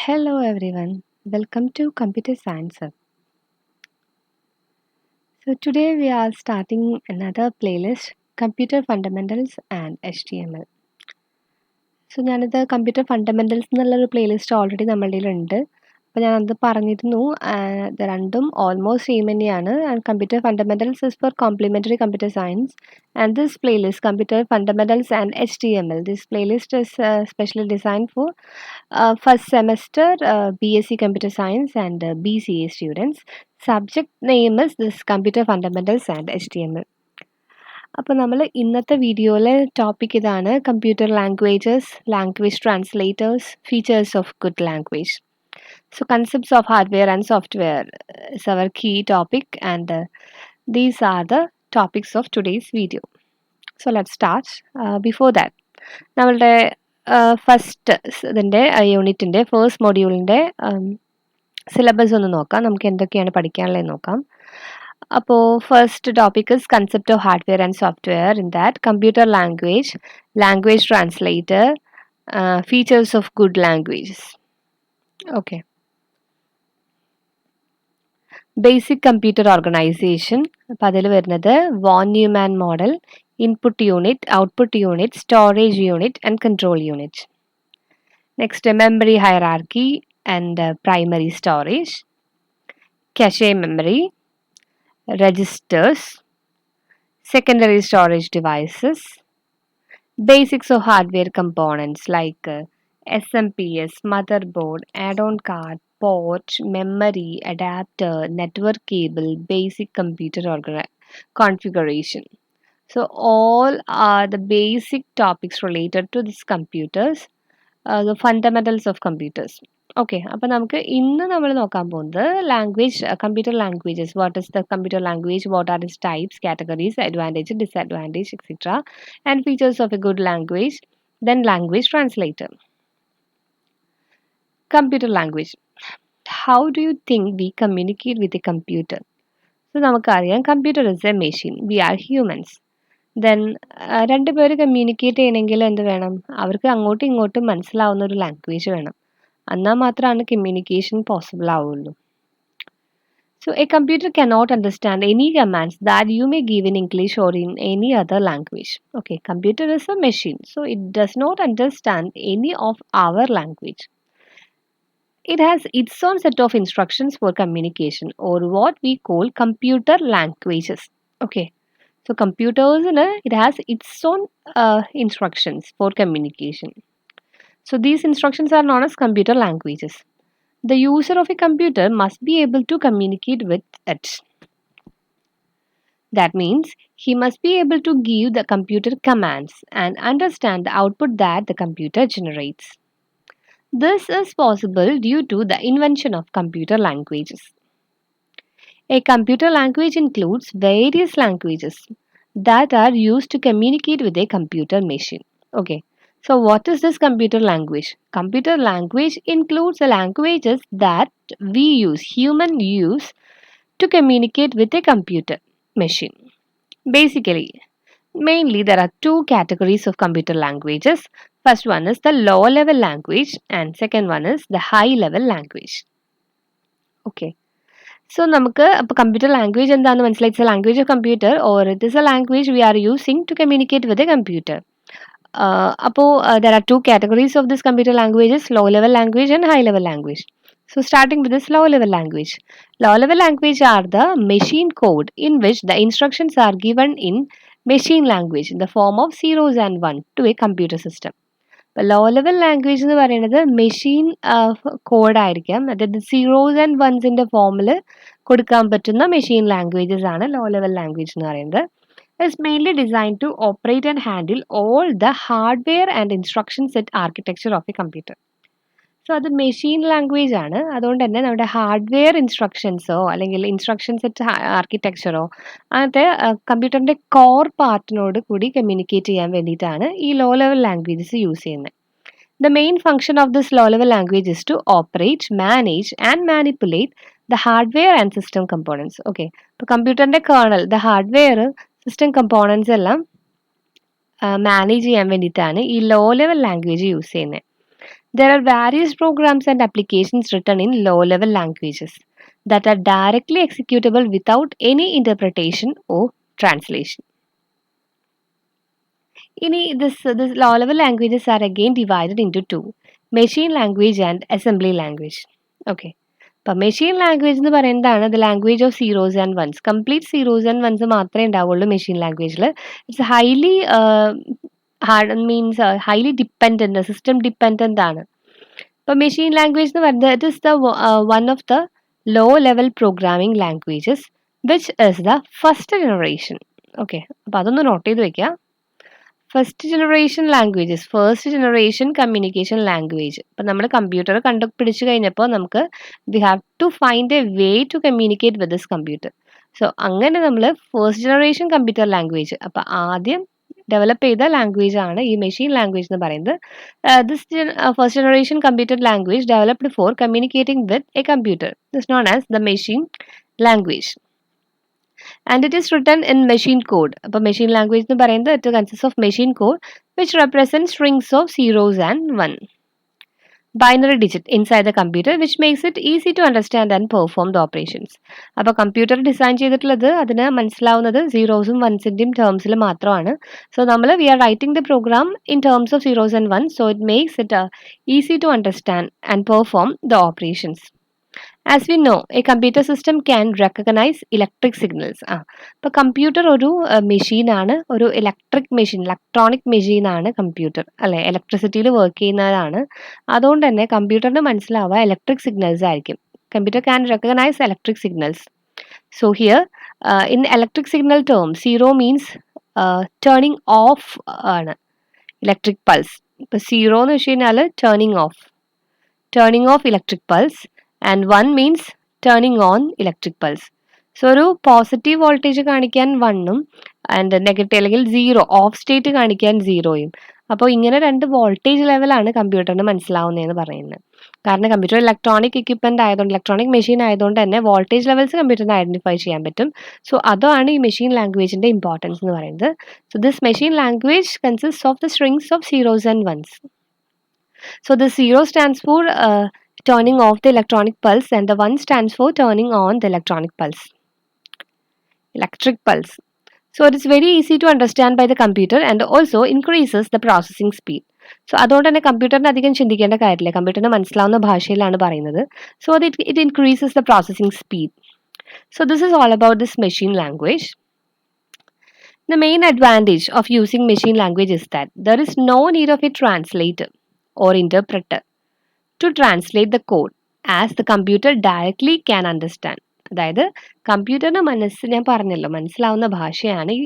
Hello everyone, welcome to Computer Science Hub. So today we are starting another playlist, Computer Fundamentals and HTML. So ഞാനിത് computer ഫണ്ടമെൻ്റൽസ് എന്നുള്ളൊരു playlist already നമ്മളുടെ കയ്യിലുണ്ട്. അപ്പോൾ ഞാനത് പറഞ്ഞിരുന്നു. ഇത് രണ്ടും ഓൾമോസ്റ്റ് സെയിം തന്നെയാണ്. Computer fundamentals is for complementary computer science and this playlist computer fundamentals and HTML. This playlist is specially designed for first semester BSc Computer Science and BCA students. Subject name is this Computer Fundamentals and HTML. അപ്പോൾ നമ്മൾ ഇന്നത്തെ വീഡിയോയിലെ topic ഇതാണ്, computer languages, language translators, features of good language. So concepts of hardware and software is our key topic, and these are the topics of today's video. So let's start. Before that, നമ്മളുടെ first ഇതിൻ്റെ യൂണിറ്റിൻ്റെ first മൊഡ്യൂളിൻ്റെ syllabus ഒന്ന് നോക്കാം. നമുക്ക് എന്തൊക്കെയാണ് പഠിക്കാനുള്ളത് നോക്കാം. അപ്പോൾ first topic is concept of hardware and software. In that computer language, language translator, features of good languages. Okay. Basic computer organisation. അപ്പം അതിൽ വരുന്നത് von Neumann model, input unit, output unit, storage unit and control unit. Next memory hierarchy and primary storage, cache memory, registers, secondary storage devices, basics of hardware components like SMPS, motherboard, add-on card, port, memory, adapter, network cable, basic computer configuration. So all are the basic topics related to these computers, the fundamentals of computers. Okay. അപ്പോൾ നമുക്ക് ഇന്ന് നമ്മൾ നോക്കാൻ പോകുന്നത് language, computer languages. What is the computer language, what are its types, categories, advantage, disadvantage, etcetera, and features of a good language, then language translator. Computer language. How do you think we communicate with a computer? So നമുക്കറിയാം, computer is a machine, we are humans. Then രണ്ട് പേര് communicate ചെയ്യണമെങ്കിൽ എന്ത് വേണം? അവർക്ക് അങ്ങോട്ടും ഇങ്ങോട്ടും മനസ്സിലാവുന്ന ഒരു ലാംഗ്വേജ് വേണം. എന്നാൽ മാത്രമാണ് കമ്മ്യൂണിക്കേഷൻ പോസിബിൾ ആവുള്ളൂ. So a computer cannot understand any commands that you may give in English or in any other language. Okay, computer is a machine, so it does not understand any of our language. It has its own set of instructions for communication, or what we call computer languages. Okay, so computers, it has its own instructions for communication. So these instructions are known as computer languages. The user of a computer must be able to communicate with it. That means he must be able to give the computer commands and understand the output that the computer generates. This is possible due to the invention of computer languages. A computer language includes various languages that are used to communicate with a computer machine. Okay. So what is this computer language? Computer language includes the languages that we use, human use, to communicate with a computer machine. Basically, mainly there are two categories of computer languages. First one is the low level language and second one is the high level language. Okay. So നമുക്ക് അപ്പോൾ computer language എന്താണെന്ന് മനസ്സിലായി. It's a language of computer or it is a language we are using to communicate with a computer. there are two categories of this computer languages, low level language and high level language. So starting with this low level language. Low level language are the machine code in which the instructions are given in machine language in the form of zeros and one to a computer system. Low level language എന്ന് പറയുന്നത് machine കോഡായിരിക്കാം, അതായത് zeros and വൺസിൻ്റെ ഫോമിൽ കൊടുക്കാൻ പറ്റുന്ന machine languages ആണ് law level language എന്ന് പറയുന്നത്. is mainly designed to operate and handle all the hardware and instruction set architecture of a computer. So അത് മെഷീൻ ലാംഗ്വേജ് ആണ്. അതുകൊണ്ട് തന്നെ നമ്മുടെ ഹാർഡ്വെയർ ഇൻസ്ട്രക്ഷൻസോ അല്ലെങ്കിൽ ഇൻസ്ട്രക്ഷൻ സെറ്റ് ആർക്കിടെക്ചറോ അങ്ങനത്തെ കമ്പ്യൂട്ടറിൻ്റെ കോർ പാർട്ടിനോട് കൂടി കമ്മ്യൂണിക്കേറ്റ് ചെയ്യാൻ വേണ്ടിയിട്ടാണ് ഈ ലോ ലെവൽ ലാംഗ്വേജസ് യൂസ് ചെയ്യുന്നത്. The main function of this low level language is to operate, manage and manipulate the hardware and system components. Okay, ഇപ്പോൾ കമ്പ്യൂട്ടറിൻ്റെ kernel, the hardware, system components എല്ലാം manage ചെയ്യാൻ വേണ്ടിയിട്ടാണ് ഈ ലോ ലെവൽ ലാംഗ്വേജ് യൂസ് ചെയ്യുന്നത്. There are various programs and applications written in low-level languages that are directly executable without any interpretation or translation. This low-level languages are again divided into two: machine language and assembly language. Okay. But machine language എന്ന് പറയുന്നതാണ് the language of zeros and ones. Complete zeros and ones മാത്രമേ ഉണ്ടാവുള്ളൂ machine language ൽ. It's highly highly dependent, system dependent ആണ്. ഇപ്പോൾ machine language എന്ന് പറയുന്നത് it is the one of the low level programming languages which is the first generation. Okay, അപ്പോൾ അതൊന്ന് note ചെയ്ത് വെക്കുക. First generation communication language. ഇപ്പം നമ്മൾ കമ്പ്യൂട്ടർ കണ്ടുപിടിച്ച് കഴിഞ്ഞപ്പോൾ നമുക്ക് we have to find a way to communicate with this computer. So അങ്ങനെ നമ്മൾ ഫസ്റ്റ് ജനറേഷൻ കമ്പ്യൂട്ടർ ലാംഗ്വേജ്, അപ്പം ആദ്യം ഡെവലപ്പ് ചെയ്ത ലാംഗ്വേജ് ആണ് ഈ മെഷീൻ ലാംഗ്വേജ് എന്ന് പറയുന്നത്. This first generation computer language developed four communicating with a computer this known as the machine language. And it is written in machine code. അപ്പോൾ machine language എന്ന് പറയുന്നത് it consists of machine code which represents strings of zeros and one binary digit inside the computer which makes it easy to understand and perform the operations. അപ്പോൾ computer design ചെയ്തിട്ടുള്ളത് അതിന് മനസ്സിലാവുന്നത് സീറോസും വൺസിൻ്റെയും ടേംസിൽ മാത്രമാണ്. സോ നമ്മൾ we are writing the program in terms of zeros and ones, so it makes it easy to understand and perform the operations. As we know, a computer system can recognize electric signals. അപ്പോൾ computer ഒരു മെഷീനാണ്, ഒരു electric machine, electronic മെഷീനാണ് computer, അല്ലേ? ഇലക്ട്രിസിറ്റിയിൽ work ചെയ്യുന്നതാണ്. അതുകൊണ്ട് തന്നെ കമ്പ്യൂട്ടറിന് മനസ്സിലാവുക ഇലക്ട്രിക് സിഗ്നൽസ് ആയിരിക്കും. Computer can recognise electric signals. So here in electric signal term zero means turning off ആണ് ഇലക്ട്രിക് പൾസ്. ഇപ്പോൾ സീറോ എന്ന് വെച്ച് കഴിഞ്ഞാൽ turning off electric pulse. And 1 means turning on electric pulse. So ഒരു positive voltage കാണിക്കാൻ 1ഉം and negative അല്ലെങ്കിൽ zero off state കാണിക്കാൻ 0യും. അപ്പോൾ ഇങ്ങനെ രണ്ട് വോൾട്ടേജ് ലെവലാണ് കമ്പ്യൂട്ടറിന് മനസ്സിലാവുന്നതെന്ന് പറയുന്നത്. കാരണം കമ്പ്യൂട്ടർ ഇലക്ട്രോണിക് എക്യുപ്മെന്റ് ആയതുകൊണ്ട്, ഇലക്ട്രോണിക് മെഷീൻ ആയതുകൊണ്ട് തന്നെ വോൾട്ടേജ് ലെവൽസ് കമ്പ്യൂട്ടറിന് ഐഡന്റിഫൈ ചെയ്യാൻ പറ്റും. സോ അതാണ് ഈ മെഷീൻ ലാംഗ്വേജിന്റെ ഇമ്പോർട്ടൻസ് എന്ന് പറയുന്നത്. So this machine language consist of the strings of zeros and ones. So the zero stands for turning off the electronic pulse and the 1 stands for turning on the electric pulse. So it is very easy to understand by the computer and also increases the processing speed. So അതുകൊണ്ട് തന്നെ കമ്പ്യൂട്ടറിന് അധികം ചിന്തിക്കേണ്ട കാര്യമില്ല, കമ്പ്യൂട്ടറിന് മനസ്സിലാവുന്ന ഭാഷയിലാണ് പറയുന്നത്. So it increases the processing speed. So this is all about this machine language. The main advantage of using machine language is that there is no need of a translator or interpreter to translate the code as the computer directly can understand. അതായത് കമ്പ്യൂട്ടറിന് ഞാൻ പറഞ്ഞല്ലോ മനസ്സിലാവുന്ന ഭാഷയാണ് ഈ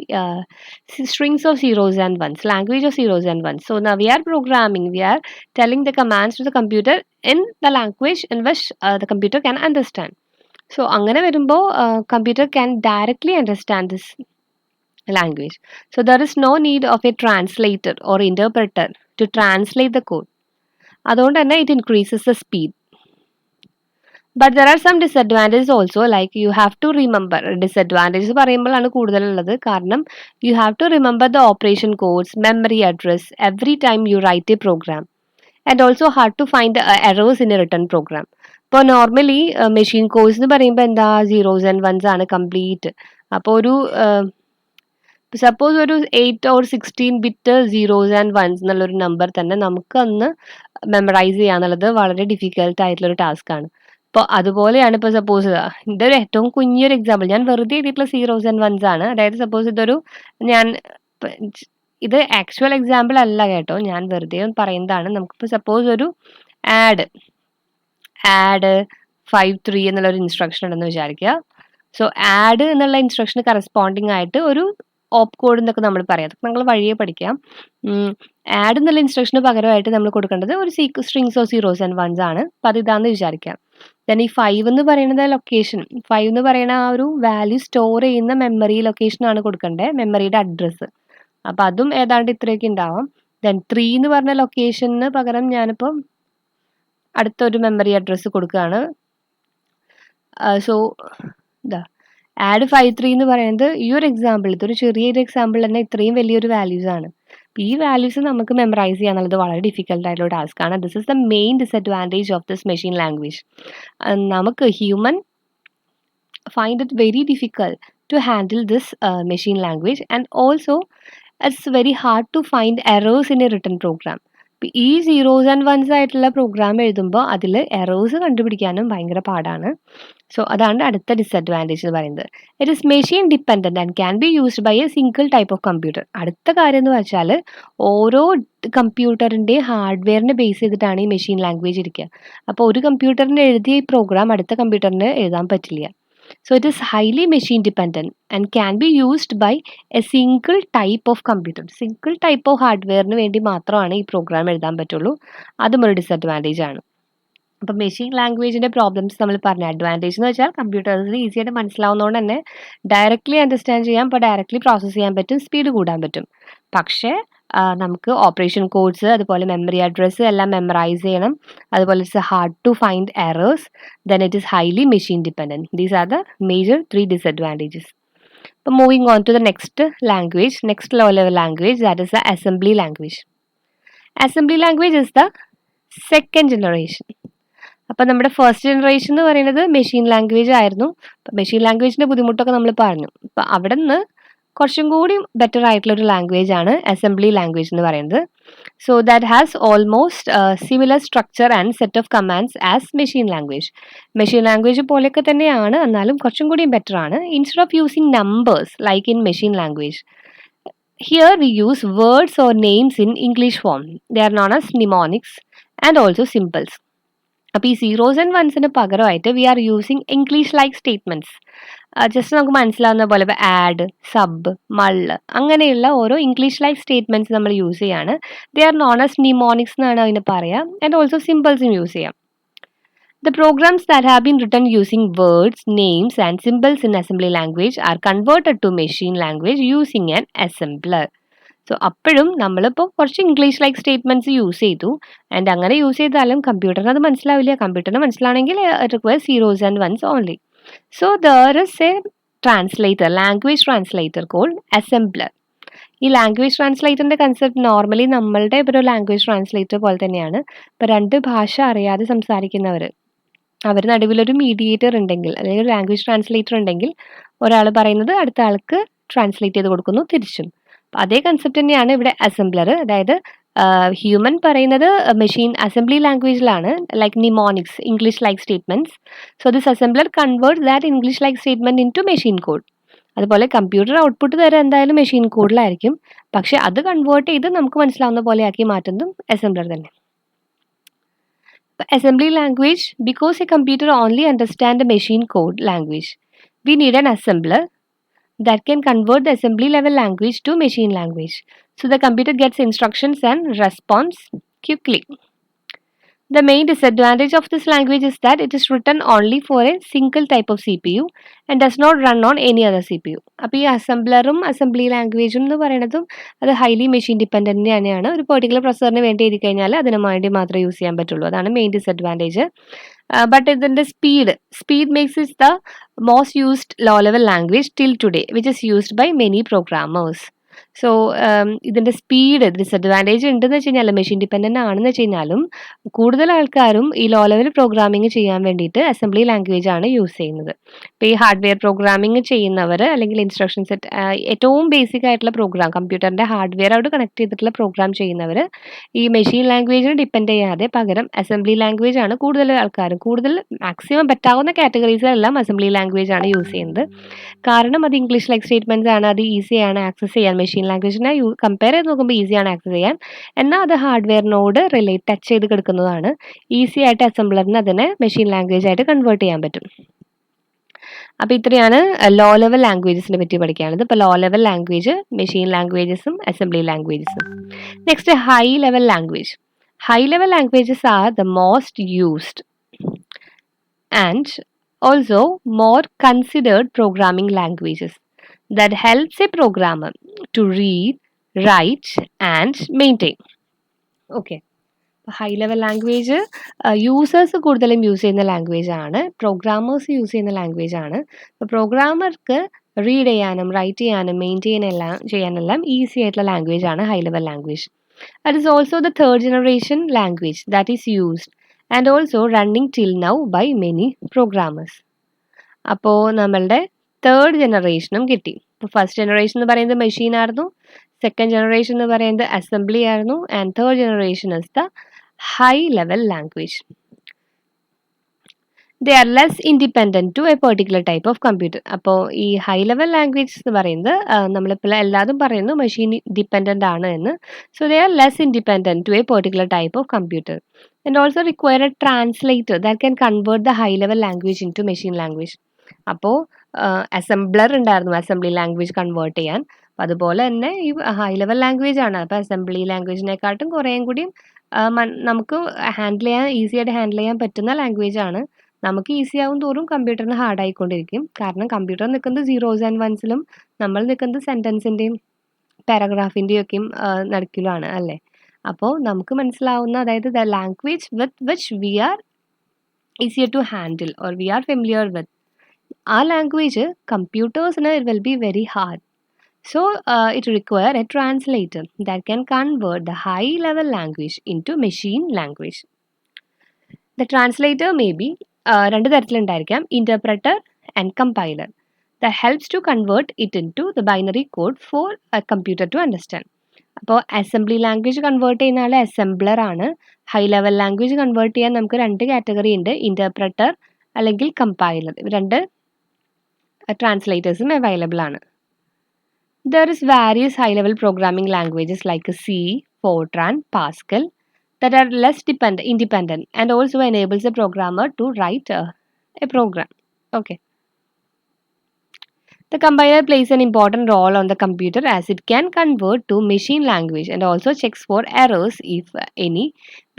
strings of zeros and ones, language of zeros and ones. So we are programming, we are telling the commands to the computer in the language in which the computer can understand. So അങ്ങനെ വരുമ്പോൾ computer can directly understand this language. So there is no need of a translator or interpreter to translate the code. അതുകൊണ്ട് തന്നെ it increases the speed. But there are some disadvantages also, like you have to remember. Disadvantages പറയുമ്പോഴാണ് കൂടുതലുള്ളത്. കാരണം you have to remember the operation codes, memory address every time you write a program, and also hard to find the errors in a written program. ഇപ്പോൾ normally machine codes എന്ന് പറയുമ്പോൾ എന്താ, zeros and ones ആണ് complete. അപ്പോൾ ഒരു suppose ഒരു 8 or 16 bit zeros and ones എന്നുള്ളൊരു number തന്നെ നമുക്ക് അന്ന് മെമ്മറൈസ് ചെയ്യാന്നുള്ളത് വളരെ ഡിഫിക്കൽട്ട് ആയിട്ടുള്ളൊരു ടാസ്ക് ആണ്. അപ്പോൾ അതുപോലെയാണ് ഇപ്പോൾ സപ്പോസ് ഇതൊരു ഏറ്റവും കുഞ്ഞൊരു എക്സാമ്പിൾ, ഞാൻ വെറുതെ എഴുതിയിട്ടുള്ള സീറോസ് ആൻഡ് വൺസ് ആണ്. അതായത് സപ്പോസ് ഇത് ആക്ച്വൽ എക്സാമ്പിൾ അല്ല കേട്ടോ, ഞാൻ വെറുതെ പറയുന്നതാണ്. നമുക്കിപ്പോൾ സപ്പോസ് ഒരു ആഡ് 53 എന്നുള്ളൊരു ഇൻസ്ട്രക്ഷൻ ഉണ്ടെന്ന് വിചാരിക്കുക. സോ ആഡ് എന്നുള്ള ഇൻസ്ട്രക്ഷന് കറസ്പോണ്ടിങ് ആയിട്ട് ഒരു ഓപ്പ് കോഡ് എന്നൊക്കെ നമ്മൾ പറയാം, അതൊക്കെ നമ്മൾ വഴിയെ പഠിക്കാം. ആഡ് എന്നുള്ള ഇൻസ്ട്രക്ഷന് പകരമായിട്ട് നമ്മൾ കൊടുക്കേണ്ടത് ഒരു strings of zeros and ones ആണ്. അപ്പം അത് ഇതാന്ന് വിചാരിക്കാം. ദെൻ ഈ 5 എന്ന് പറയുന്നത് ലൊക്കേഷൻ, 5 എന്ന് പറയുന്ന ആ ഒരു വാല്യൂ സ്റ്റോർ ചെയ്യുന്ന മെമ്മറി ലൊക്കേഷനാണ് കൊടുക്കേണ്ടത്, മെമ്മറിയുടെ അഡ്രസ്സ്. അപ്പം അതും ഏതാണ്ട് ഇത്രയൊക്കെ ഉണ്ടാവാം. ദെൻ 3 എന്ന് പറഞ്ഞ ലൊക്കേഷന് പകരം ഞാനിപ്പം അടുത്തൊരു മെമ്മറി അഡ്രസ്സ് കൊടുക്കുകയാണ്. സോ ഇതാ ആഡ് 53 എന്ന് പറയുന്നത് ഈ ഒരു എക്സാമ്പിൾ, ഇതൊരു ചെറിയൊരു എക്സാമ്പിൾ തന്നെ ഇത്രയും വലിയൊരു വാല്യൂസ് ആണ്. ഈ വാല്യൂസ് നമുക്ക് മെമ്മറൈസ് ചെയ്യുക എന്നുള്ളത് വളരെ ഡിഫിക്കൽട്ട് ആയിട്ടുള്ള ടാസ്ക്കാണ്. This is the main disadvantage of this machine language. നമുക്ക് human find it very difficult to handle this machine language, and also it's very hard to find errors in a written program. ഈ zeros and once ആയിട്ടുള്ള programme എഴുതുമ്പോൾ അതിൽ errors കണ്ടുപിടിക്കാനും ഭയങ്കര പാടാണ്. So അതാണ് അടുത്ത ഡിസഡ്വാൻറ്റേജ് എന്ന് പറയുന്നത്. It is machine dependent and can be used by a single type of computer. അടുത്ത കാര്യം എന്ന് വെച്ചാൽ ഓരോ കമ്പ്യൂട്ടറിൻ്റെ ഹാർഡ്വെയറിനെ ബേസ് ചെയ്തിട്ടാണ് ഈ മെഷീൻ ലാംഗ്വേജ് ഇരിക്കുക. അപ്പോൾ ഒരു കമ്പ്യൂട്ടറിന് എഴുതിയ ഈ പ്രോഗ്രാം അടുത്ത കമ്പ്യൂട്ടറിന് എഴുതാൻ പറ്റില്ല. So it is highly machine dependent and can be used by a single type of computer. Single type of hardware ന് വേണ്ടി മാത്രമാണ് ഈ പ്രോഗ്രാം എഴുതാൻ പറ്റുള്ളൂ. അതും ഒരു ഡിസഡ്വാൻറ്റേജ് ആണ്. അപ്പം മെഷീൻ ലാംഗ്വേജിൻ്റെ പ്രോബ്ലംസ് നമ്മൾ പറഞ്ഞു. അഡ്വാൻറ്റേജ് എന്ന് വെച്ചാൽ കമ്പ്യൂട്ടേഴ്സിന് ഈസി ആയിട്ട് മനസ്സിലാവുന്നതുകൊണ്ട് തന്നെ ഡയറക്റ്റ്ലി അണ്ടർസ്റ്റാൻഡ് ചെയ്യാം, അപ്പോൾ ഡയറക്റ്റ്ലി പ്രോസസ്സ് ചെയ്യാൻ പറ്റും, സ്പീഡ് കൂടാൻ പറ്റും. പക്ഷേ നമുക്ക് ഓപ്പറേഷൻ കോഡ്സ് അതുപോലെ മെമ്മറി അഡ്രസ്സ് എല്ലാം മെമ്മറൈസ് ചെയ്യണം. അതുപോലെ it's hard to find errors. Then it is highly machine dependent. These are the major 3 disadvantages. അപ്പോൾ moving on to the next language, next low level language, that is the assembly language. Assembly language is the second generation. അപ്പം നമ്മുടെ first generation എന്ന് പറയുന്നത് machine language ആയിരുന്നു. അപ്പം machine ലാംഗ്വേജിൻ്റെ ബുദ്ധിമുട്ടൊക്കെ നമ്മൾ പറഞ്ഞു. അപ്പം അവിടെ നിന്ന് കുറച്ചും കൂടി ബെറ്റർ ആയിട്ടുള്ള ഒരു ലാംഗ്വേജ് ആണ് അസംബ്ലി ലാംഗ്വേജ് എന്ന് പറയുന്നത്. So that has almost similar structure and set of commands as machine language. Machine language പോലെയൊക്കെ തന്നെയാണ്, എന്നാലും കുറച്ചും കൂടി ബെറ്റർ ആണ്. Instead of using numbers like in machine language, here we use words or names in English form. They are known as mnemonics and also symbols. അപ്പോൾ ഈ zeros and വൺസിന് പകരമായിട്ട് we are using English like statements. Just നമുക്ക് മനസ്സിലാവുന്ന പോലെ ഇപ്പോൾ add, sub, mul അങ്ങനെയുള്ള ഓരോ ഇംഗ്ലീഷ് ലൈക്ക് സ്റ്റേറ്റ്മെൻറ്റ്സ് നമ്മൾ യൂസ് ചെയ്യാണ്. They are known as mnemonics എന്നാണ് അതിന് പറയുക. ആൻഡ് ഓൾസോ സിമ്പിൾസും യൂസ് ചെയ്യാം. The programs that have been written using words, names and symbols in assembly language are converted to machine language using an assembler. So അപ്പോഴും നമ്മളിപ്പോൾ കുറച്ച് English like statements use ചെയ്തു. And അങ്ങനെ use ചെയ്താലും കമ്പ്യൂട്ടറിന് അത് മനസ്സിലാവില്ല. കമ്പ്യൂട്ടറിന് മനസ്സിലാണെങ്കിൽ it requires zeros and ones only. So there is a translator, language translator called assembler. ഈ ലാംഗ്വേജ് ട്രാൻസ്ലേറ്ററിൻ്റെ കൺസെപ്റ്റ് നോർമലി നമ്മളുടെ ഇപ്പോൾ ഒരു ലാംഗ്വേജ് ട്രാൻസ്ലേറ്റർ പോലെ തന്നെയാണ്. ഇപ്പോൾ 2 ഭാഷ അറിയാതെ സംസാരിക്കുന്നവർ, അവർ നടുവിലൊരു മീഡിയേറ്റർ ഉണ്ടെങ്കിൽ അല്ലെങ്കിൽ ലാംഗ്വേജ് ട്രാൻസ്ലേറ്റർ ഉണ്ടെങ്കിൽ ഒരാൾ പറയുന്നത് അടുത്ത ആൾക്ക് ട്രാൻസ്ലേറ്റ് ചെയ്ത് കൊടുക്കുന്നു തിരിച്ചും. അതേ കൺസെപ്റ്റ് തന്നെയാണ് ഇവിടെ അസംബ്ലർ. അതായത് ഹ്യൂമൻ പറയുന്നത് മെഷീൻ അസംബ്ലി ലാംഗ്വേജിലാണ്, like mnemonics, English like statements. So this assembler converts that English like statement into machine code. അതുപോലെ കമ്പ്യൂട്ടർ ഔട്ട്പുട്ട് തരാൻ എന്തായാലും മെഷീൻ കോഡിലായിരിക്കും, പക്ഷെ അത് കൺവേർട്ട് ചെയ്ത് നമുക്ക് മനസ്സിലാവുന്ന പോലെ ആക്കി മാറ്റുന്നതും അസംബ്ലർ തന്നെ. Assembly language, because a computer only understands the machine code language, we need an assembler that can convert the assembly level language to machine language. So the computer gets instructions and responds quickly. The main disadvantage of this language is that it is written only for a single type of CPU and does not run on any other CPU. അപ്പോൾ ഈ അസംബ്ലറും assembly ലാംഗ്വേജും എന്ന് പറയുന്നതും അത് highly machine dependent തന്നെയാണ്. ഒരു particular പ്രൊസസറിന് വേണ്ടി എഴുതി കഴിഞ്ഞാൽ അതിന് വേണ്ടി മാത്രമേ യൂസ് ചെയ്യാൻ പറ്റുള്ളൂ. അതാണ് മെയിൻ ഡിസഡ്വാൻറ്റേജ്. ബട്ട് ഇതിൻ്റെ speed makes is the most used low level language till today which is used by many programmers. So ഇതിൻ്റെ സ്പീഡ് ഡിസഡ്വാൻറ്റേജ് ഉണ്ടെന്ന് വെച്ച് കഴിഞ്ഞാൽ മെഷീൻ ഡിപ്പെൻഡൻ്റ് ആണെന്ന് വെച്ച് കഴിഞ്ഞാലും കൂടുതൽ ആൾക്കാരും ഈ ലോ ലെവൽ പ്രോഗ്രാമിംഗ് ചെയ്യാൻ വേണ്ടിയിട്ട് അസംബ്ലി ലാംഗ്വേജ് ആണ് യൂസ് ചെയ്യുന്നത്. ഇപ്പോൾ ഈ ഹാർഡ്വെയർ പ്രോഗ്രാമിംഗ് ചെയ്യുന്നവർ അല്ലെങ്കിൽ ഇൻസ്ട്രക്ഷൻ സെറ്റ് ഏറ്റവും ബേസിക് ആയിട്ടുള്ള പ്രോഗ്രാം കമ്പ്യൂട്ടറിൻ്റെ ഹാർഡ്വെയറോട് കണക്ട് ചെയ്തിട്ടുള്ള പ്രോഗ്രാം ചെയ്യുന്നവർ ഈ മെഷീൻ ലാംഗ്വേജിന് ഡിപ്പെൻഡ് ചെയ്യാതെ പകരം അസംബ്ലി ലാംഗ്വേജ് ആണ് കൂടുതൽ ആൾക്കാരും, കൂടുതൽ മാക്സിമം പറ്റാവുന്ന കാറ്റഗറീസിലെല്ലാം അസംബ്ലി ലാംഗ്വേജ് ആണ് യൂസ് ചെയ്യുന്നത്. കാരണം അത് ഇംഗ്ലീഷ് ലൈക്ക് സ്റ്റേറ്റ്മെൻറ്റ്സ് ആണ്, അത് ഈസിയാണ് ആക്സസ് ചെയ്യാൻ. മെഷീൻ ലാംഗ്വേജിനെ കമ്പയർ ചെയ്ത് നോക്കുമ്പോൾ ഈസിയാണ് ആക്സസ് ചെയ്യാൻ, എന്നാൽ അത് ഹാർഡ്വെയറിനോട് ടച്ച് ചെയ്ത് കിടക്കുന്നതാണ്. ഈസി ആയിട്ട് അസംബ്ലറിന് അതിനെ മെഷീൻ ലാംഗ്വേജ് ആയിട്ട് കൺവേർട്ട് ചെയ്യാൻ പറ്റും. അപ്പോൾ ഇത്രയാണ് ലോ ലെവൽ ലാംഗ്വേജസിനെ പറ്റി പഠിക്കാനുള്ളത്. ഇപ്പോൾ ലോ ലെവൽ ലാംഗ്വേജ്, മെഷീൻ ലാംഗ്വേജസും അസംബ്ലി ലാംഗ്വേജസും. Next high level language. High level languages are the most used and also more considered programming languages that helps a programmer to read, write and maintain. Okay. High level language users കൂടുതലും use ചെയ്യുന്ന language ആണ്, programmers use ചെയ്യുന്ന language ആണ്. അപ്പോൾ പ്രോഗ്രാമർക്ക് read ചെയ്യാനും right ചെയ്യാനും maintain ചെയ്യാനെല്ലാം easy ആയിട്ടുള്ള language ആണ് high level language. That is also the third generation language that is used and also running till now by many programmers. അപ്പോൾ നമ്മളുടെ തേർഡ് ജനറേഷനും കിട്ടി. ഇപ്പോൾ ഫസ്റ്റ് ജനറേഷൻ എന്ന് പറയുന്നത് മെഷീൻ ആയിരുന്നു, സെക്കൻഡ് ജനറേഷൻ എന്ന് പറയുന്നത് അസംബ്ലി ആയിരുന്നു, and third generation is the high level language. They are less independent to a particular type of computer. അപ്പോൾ ഈ ഹൈ ലെവൽ ലാംഗ്വേജ് എന്ന് പറയുന്നത് നമ്മളിപ്പോൾ എല്ലാതും പറയുന്നു മെഷീൻ ഡിപ്പെൻഡൻ്റ് ആണ് എന്ന്. So they are less independent to a particular type of computer and also require a translator that can convert the high level language into machine language. അപ്പോൾ assembler ഉണ്ടായിരുന്നു assembly language convert ചെയ്യാൻ. അപ്പോൾ അതുപോലെ തന്നെ ഈ high level language ആണ്. അപ്പോൾ assembly ലാംഗ്വേജിനെക്കാട്ടും കുറേയും കൂടിയും നമുക്ക് ഹാൻഡിൽ ചെയ്യാൻ ഈസി ആയിട്ട് ഹാൻഡിൽ ചെയ്യാൻ പറ്റുന്ന ലാംഗ്വേജ് ആണ്. നമുക്ക് ഈസി ആവും തോറും കമ്പ്യൂട്ടറിന് ഹാർഡ് ആയിക്കൊണ്ടിരിക്കും. കാരണം കമ്പ്യൂട്ടർ നിൽക്കുന്നത് സീറോസ് ആൻഡ് വൺസിലും നമ്മൾ നിൽക്കുന്നത് സെൻറ്റൻസിൻ്റെയും പാരഗ്രാഫിൻ്റെയും ഒക്കെയും നടുക്കിലാണ് അല്ലേ. അപ്പോൾ നമുക്ക് മനസ്സിലാവുന്ന അതായത് the language with which we are easier to handle or we are familiar with, ആ ലാംഗ്വേജ് കമ്പ്യൂട്ടേഴ്സിന് it will be very hard. So it require a translator that can convert the high level language into machine language. The translator may be രണ്ട് തരത്തിലുണ്ടായിരിക്കാം, interpreter and compiler, that helps to convert it into the binary code for a computer to understand. അപ്പോൾ assembly language convert ചെയ്യുന്ന ആൾ assembler ആണ്. High level language convert ചെയ്യാൻ നമുക്ക് രണ്ട് category ഉണ്ട്, interpreter അല്ലെങ്കിൽ compiler. രണ്ട് ട്രാൻസ്ലേറ്റേഴ്സും അവൈലബിൾ ആണ്. There is various high-level programming languages like C, Fortran, Pascal that are less independent and also enables a programmer to write a program. Okay. The compiler plays an important role on the computer as it can convert to machine language and also checks for errors if any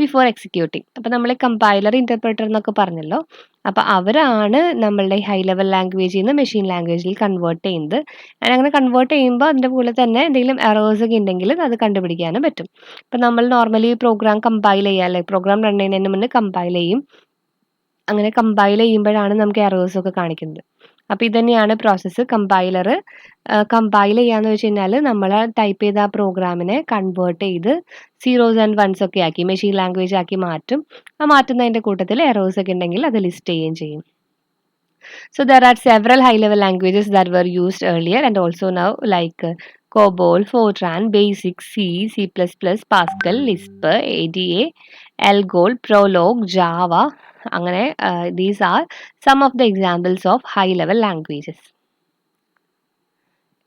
before executing. അപ്പോൾ നമ്മൾ compiler interpreter എന്നൊക്കെ പറഞ്ഞല്ലോ. അപ്പോൾ അവരാണ് നമ്മളുടെ high level ലാംഗ്വേജിൽ നിന്ന് machine ലാംഗ്വേജിൽ കൺവേർട്ട് ചെയ്യുന്നത്. അങ്ങനെ കൺവേർട്ട് ചെയ്യുമ്പോൾ അതിൻ്റെ കൂടെ തന്നെ എന്തെങ്കിലും എറേഴ്സ് ഒക്കെ ഉണ്ടെങ്കിൽ അത് കണ്ടുപിടിക്കാനും പറ്റും. അപ്പോൾ നമ്മൾ നോർമലി പ്രോഗ്രാം കമ്പൈൽ ചെയ്യുക അല്ലെ, പ്രോഗ്രാം റൺ ചെയ്യുന്നതിന് മുന്നേ കമ്പൈൽ ചെയ്യും. അങ്ങനെ കമ്പൈൽ ചെയ്യുമ്പോഴാണ് നമുക്ക് എറേഴ്സ് ഒക്കെ കാണിക്കുന്നത്. അപ്പോൾ ഇതുതന്നെയാണ് പ്രോസസ്സ്. കമ്പൈൽ ചെയ്യാന്ന് വെച്ച് കഴിഞ്ഞാൽ നമ്മൾ ടൈപ്പ് ചെയ്ത ആ പ്രോഗ്രാമിനെ കൺവേർട്ട് ചെയ്ത് സീറോസ് ആൻഡ് വൺസ് ഒക്കെ ആക്കി മെഷീൻ ലാംഗ്വേജ് ആക്കി മാറ്റും. ആ മാറ്റുന്നതിൻ്റെ കൂട്ടത്തിൽ എറേഴ്സ് ഒക്കെ ഉണ്ടെങ്കിൽ അത് ലിസ്റ്റ് ചെയ്യുകയും ചെയ്യും. So there are several high-level languages that were used earlier and also now like COBOL, Fortran, BASIC, C, C++, Pascal, Lisp, ADA, Algol, Prolog, Java. അങ്ങനെ these are some of the examples of high-level languages.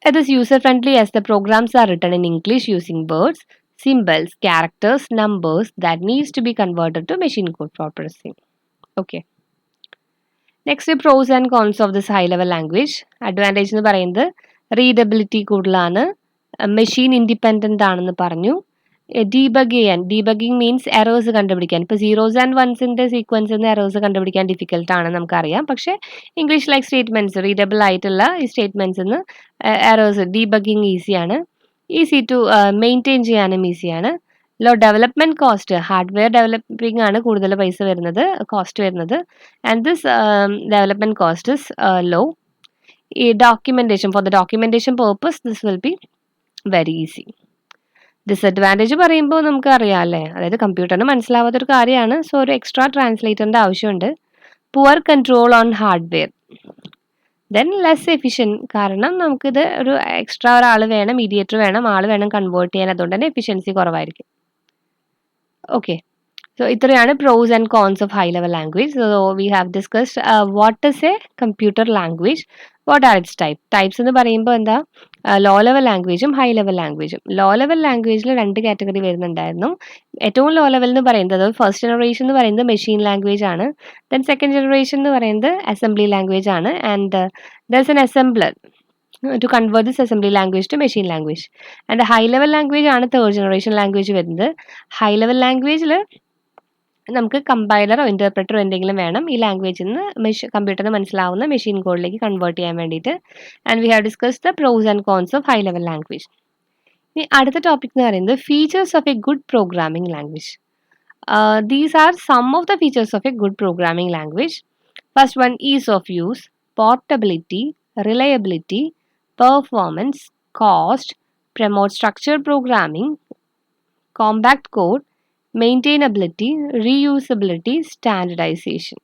It is user-friendly as the programs are written in English using words, symbols, characters, numbers that needs to be converted to machine code for processing. Okay. Next pros and cons of this high level language. Advantage എന്ന് പറയുന്നത് readability കൂടുതലാണ്, machine independent ആണെന്ന് പറഞ്ഞു. Debugging means errors കണ്ടുപിടിക്കാൻ. ഇപ്പോൾ zeros and വൺസിൻ്റെ സീക്വൻസിൽ നിന്ന് errors കണ്ടുപിടിക്കാൻ ഡിഫിക്കൽട്ടാണ് നമുക്കറിയാം. പക്ഷേ ഇംഗ്ലീഷ് ലൈക്ക് സ്റ്റേറ്റ്മെൻറ്റ്സ് റീഡബിൾ ആയിട്ടുള്ള ഈ സ്റ്റേറ്റ്മെൻറ്റ്സിൽ നിന്ന് എറേഴ്സ് ഡീബഗിങ് ഈസിയാണ്. ഈസി ടു മെയിൻറ്റെയിൻ ചെയ്യാനും ഈസിയാണ്. Low development cost, hardware developing ആണ് കൂടുതൽ പൈസ വരുന്നത്, കോസ്റ്റ് വരുന്നത്. And this development cost is low. ഈ documentation for the documentation purpose this will be very easy. Disadvantage പറയുമ്പോൾ നമുക്ക് അറിയാം അല്ലേ, അതായത് കമ്പ്യൂട്ടറിന് മനസ്സിലാവാത്തൊരു കാര്യമാണ്. സോ ഒരു എക്സ്ട്രാ ട്രാൻസ്ലേറ്ററിൻ്റെ ആവശ്യമുണ്ട്. Poor control on hardware, then less efficient. കാരണം നമുക്കിത് ഒരു എക്സ്ട്രാ ഒരാൾ വേണം, മീഡിയേറ്റർ വേണം, ആൾ വേണം കൺവേർട്ട് ചെയ്യാൻ. അതുകൊണ്ട് തന്നെ എഫിഷ്യൻസി കുറവായിരിക്കും. ഓക്കെ, സോ ഇത്രയാണ് pros and cons of high level language. So we have discussed what is a computer language, what are its types എന്ന് പറയുമ്പോൾ എന്താ, ലോ ലെവൽ ലാംഗ്വേജും ഹൈ ലെവൽ ലാംഗ്വേജും. ലോ ലെവൽ ലാംഗ്വേജിൽ രണ്ട് കാറ്റഗറി വരുന്നുണ്ടായിരുന്നു. ഏറ്റവും ലോ ലെവൽ എന്ന് പറയുന്നത് ഫസ്റ്റ് ജനറേഷൻ എന്ന് പറയുന്നത് മെഷീൻ ലാംഗ്വേജ് ആണ്. ദെൻ സെക്കൻഡ് ജനറേഷൻ എന്ന് പറയുന്നത് അസംബ്ലി ലാംഗ്വേജ് ആണ്. And there is an assembler to convert this assembly language to machine language. And the high level language ആണ് third generation language വരുന്നത്. high level languageൽ നമുക്ക് കമ്പൈലറോ ഇൻ്റർപ്രറ്ററോ എന്തെങ്കിലും വേണം ഈ ലാംഗ്വേജിൽ നിന്ന് കമ്പ്യൂട്ടറിന് മനസ്സിലാവുന്ന മെഷീൻ കോഡിലേക്ക് കൺവേർട്ട് ചെയ്യാൻ വേണ്ടിയിട്ട്. And we have discuss the pros and cons of high level language. ഇനി അടുത്ത ടോപ്പിക് എന്ന് പറയുന്നത് features of a good programming language. These are some of the features of a good programming language. First one, ease of use, portability, reliability, performance, cost, promote structured programming, compact code, maintainability, reusability, standardization.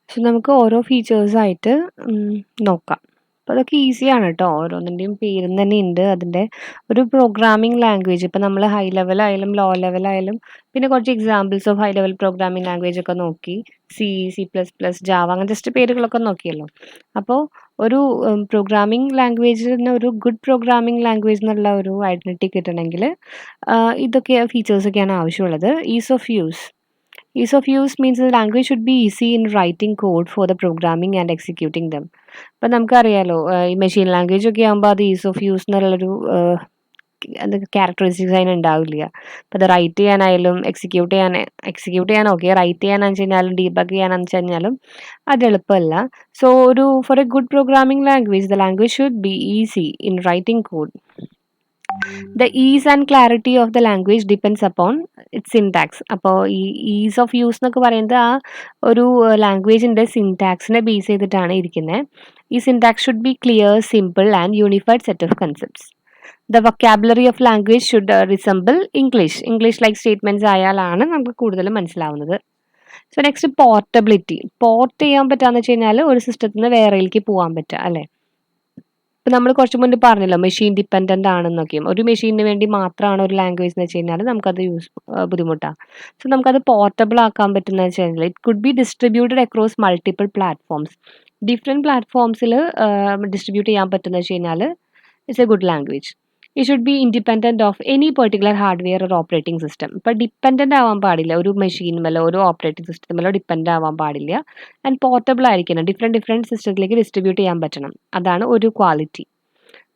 So നമുക്ക് ഓരോ ഫീച്ചേഴ്സായിട്ട് നോക്കാം. അപ്പോൾ അതൊക്കെ ഈസിയാണ് കേട്ടോ. ഓരോന്നിൻ്റെയും പേരും തന്നെ ഉണ്ട്. അതിൻ്റെ ഒരു പ്രോഗ്രാമിംഗ് ലാംഗ്വേജ് ഇപ്പോൾ നമ്മൾ ഹൈ ലെവലായാലും ലോ ലെവലായാലും പിന്നെ കുറച്ച് examples of high level programming language ഒക്കെ നോക്കി. C++, ജാവ അങ്ങനെ ജസ്റ്റ് പേരുകളൊക്കെ നോക്കിയല്ലോ. അപ്പോൾ ഒരു പ്രോഗ്രാമിംഗ് ലാംഗ്വേജിന് ഒരു ഗുഡ് പ്രോഗ്രാമിംഗ് ലാംഗ്വേജ് എന്നുള്ള ഒരു ഐഡൻറ്റിറ്റി കിട്ടണമെങ്കിൽ ഇതൊക്കെ ഫീച്ചേഴ്സൊക്കെയാണ് ആവശ്യമുള്ളത്. Is of use. Ease of use means the language should be easy in writing code for the programming and executing them. ഇപ്പം നമുക്കറിയാലോ ഈ മെഷീൻ ലാംഗ്വേജ് ഒക്കെ ആകുമ്പോൾ അത് ഈസ് ഓഫ് യൂസ് എന്നുള്ളൊരു ക്യാരക്ടറിസ്റ്റിക്സ് അതിന് ഉണ്ടാവില്ല. അപ്പോൾ അത് റൈറ്റ് ചെയ്യാനായാലും എക്സിക്യൂട്ട് ചെയ്യാൻ ഓക്കെ, റൈറ്റ് ചെയ്യാന്ന് വെച്ച് കഴിഞ്ഞാലും ഡീബഗ് ചെയ്യാനാന്ന് വെച്ച് കഴിഞ്ഞാലും അത് എളുപ്പമല്ല. So for a good programming language the language should be easy in writing code. The ease and clarity of the language depends upon its syntax. അപ്പോൾ ഈ ഈസ് ഓഫ് യൂസ് എന്നൊക്കെ പറയുന്നത് ആ ഒരു ലാംഗ്വേജിൻ്റെ സിൻടാക്സിനെ ബേസ് ചെയ്തിട്ടാണ് ഇരിക്കുന്നത്. ഈ syntax should be clear, simple and unified set of concepts. The vocabulary of language should resemble English like statements ആയാലാണ് നമുക്ക് കൂടുതലും മനസ്സിലാവുന്നത്. So next portability. പോർട്ട് ചെയ്യാൻ പറ്റാന്ന് വെച്ച് കഴിഞ്ഞാൽ ഒരു സിസ്റ്റത്തിൽ നിന്ന് വേറെയിലേക്ക് പോകാൻ പറ്റുക അല്ലേ. ഇപ്പം നമ്മൾ കുറച്ച് മുന്നേ പറഞ്ഞല്ലോ മെഷീൻ ഡിപ്പെൻഡൻ്റ് ആണെന്നൊക്കെയും. ഒരു മെഷീനിന് വേണ്ടി മാത്രമാണ് ഒരു ലാംഗ്വേജ് എന്ന് വെച്ച് കഴിഞ്ഞാൽ നമുക്കത് ബുദ്ധിമുട്ടാണ്. സോ നമുക്കത് പോർട്ടബിൾ ആക്കാൻ പറ്റുന്ന വെച്ച് കഴിഞ്ഞാൽ it could be distributed across multiple platforms. Different പ്ലാറ്റ്ഫോംസിൽ ഡിസ്ട്രിബ്യൂട്ട് ചെയ്യാൻ പറ്റുന്ന വെച്ച് കഴിഞ്ഞാൽ it's a good language. It should be independent of any particular hardware or operating system. ഇപ്പോൾ ഡിപ്പെൻഡൻ്റ് ആവാൻ പാടില്ല, ഒരു മെഷീൻമേലോ ഒരു ഓപ്പറേറ്റിംഗ് സിസ്റ്റമേലോ ഡിപ്പെൻഡ് ആവാൻ പാടില്ല. ആൻഡ് പോർട്ടബിൾ ആയിരിക്കണം, ഡിഫറെൻറ്റ് സിസ്റ്റത്തിലേക്ക് ഡിസ്ട്രിബ്യൂട്ട് ചെയ്യാൻ പറ്റണം. അതാണ് ഒരു quality.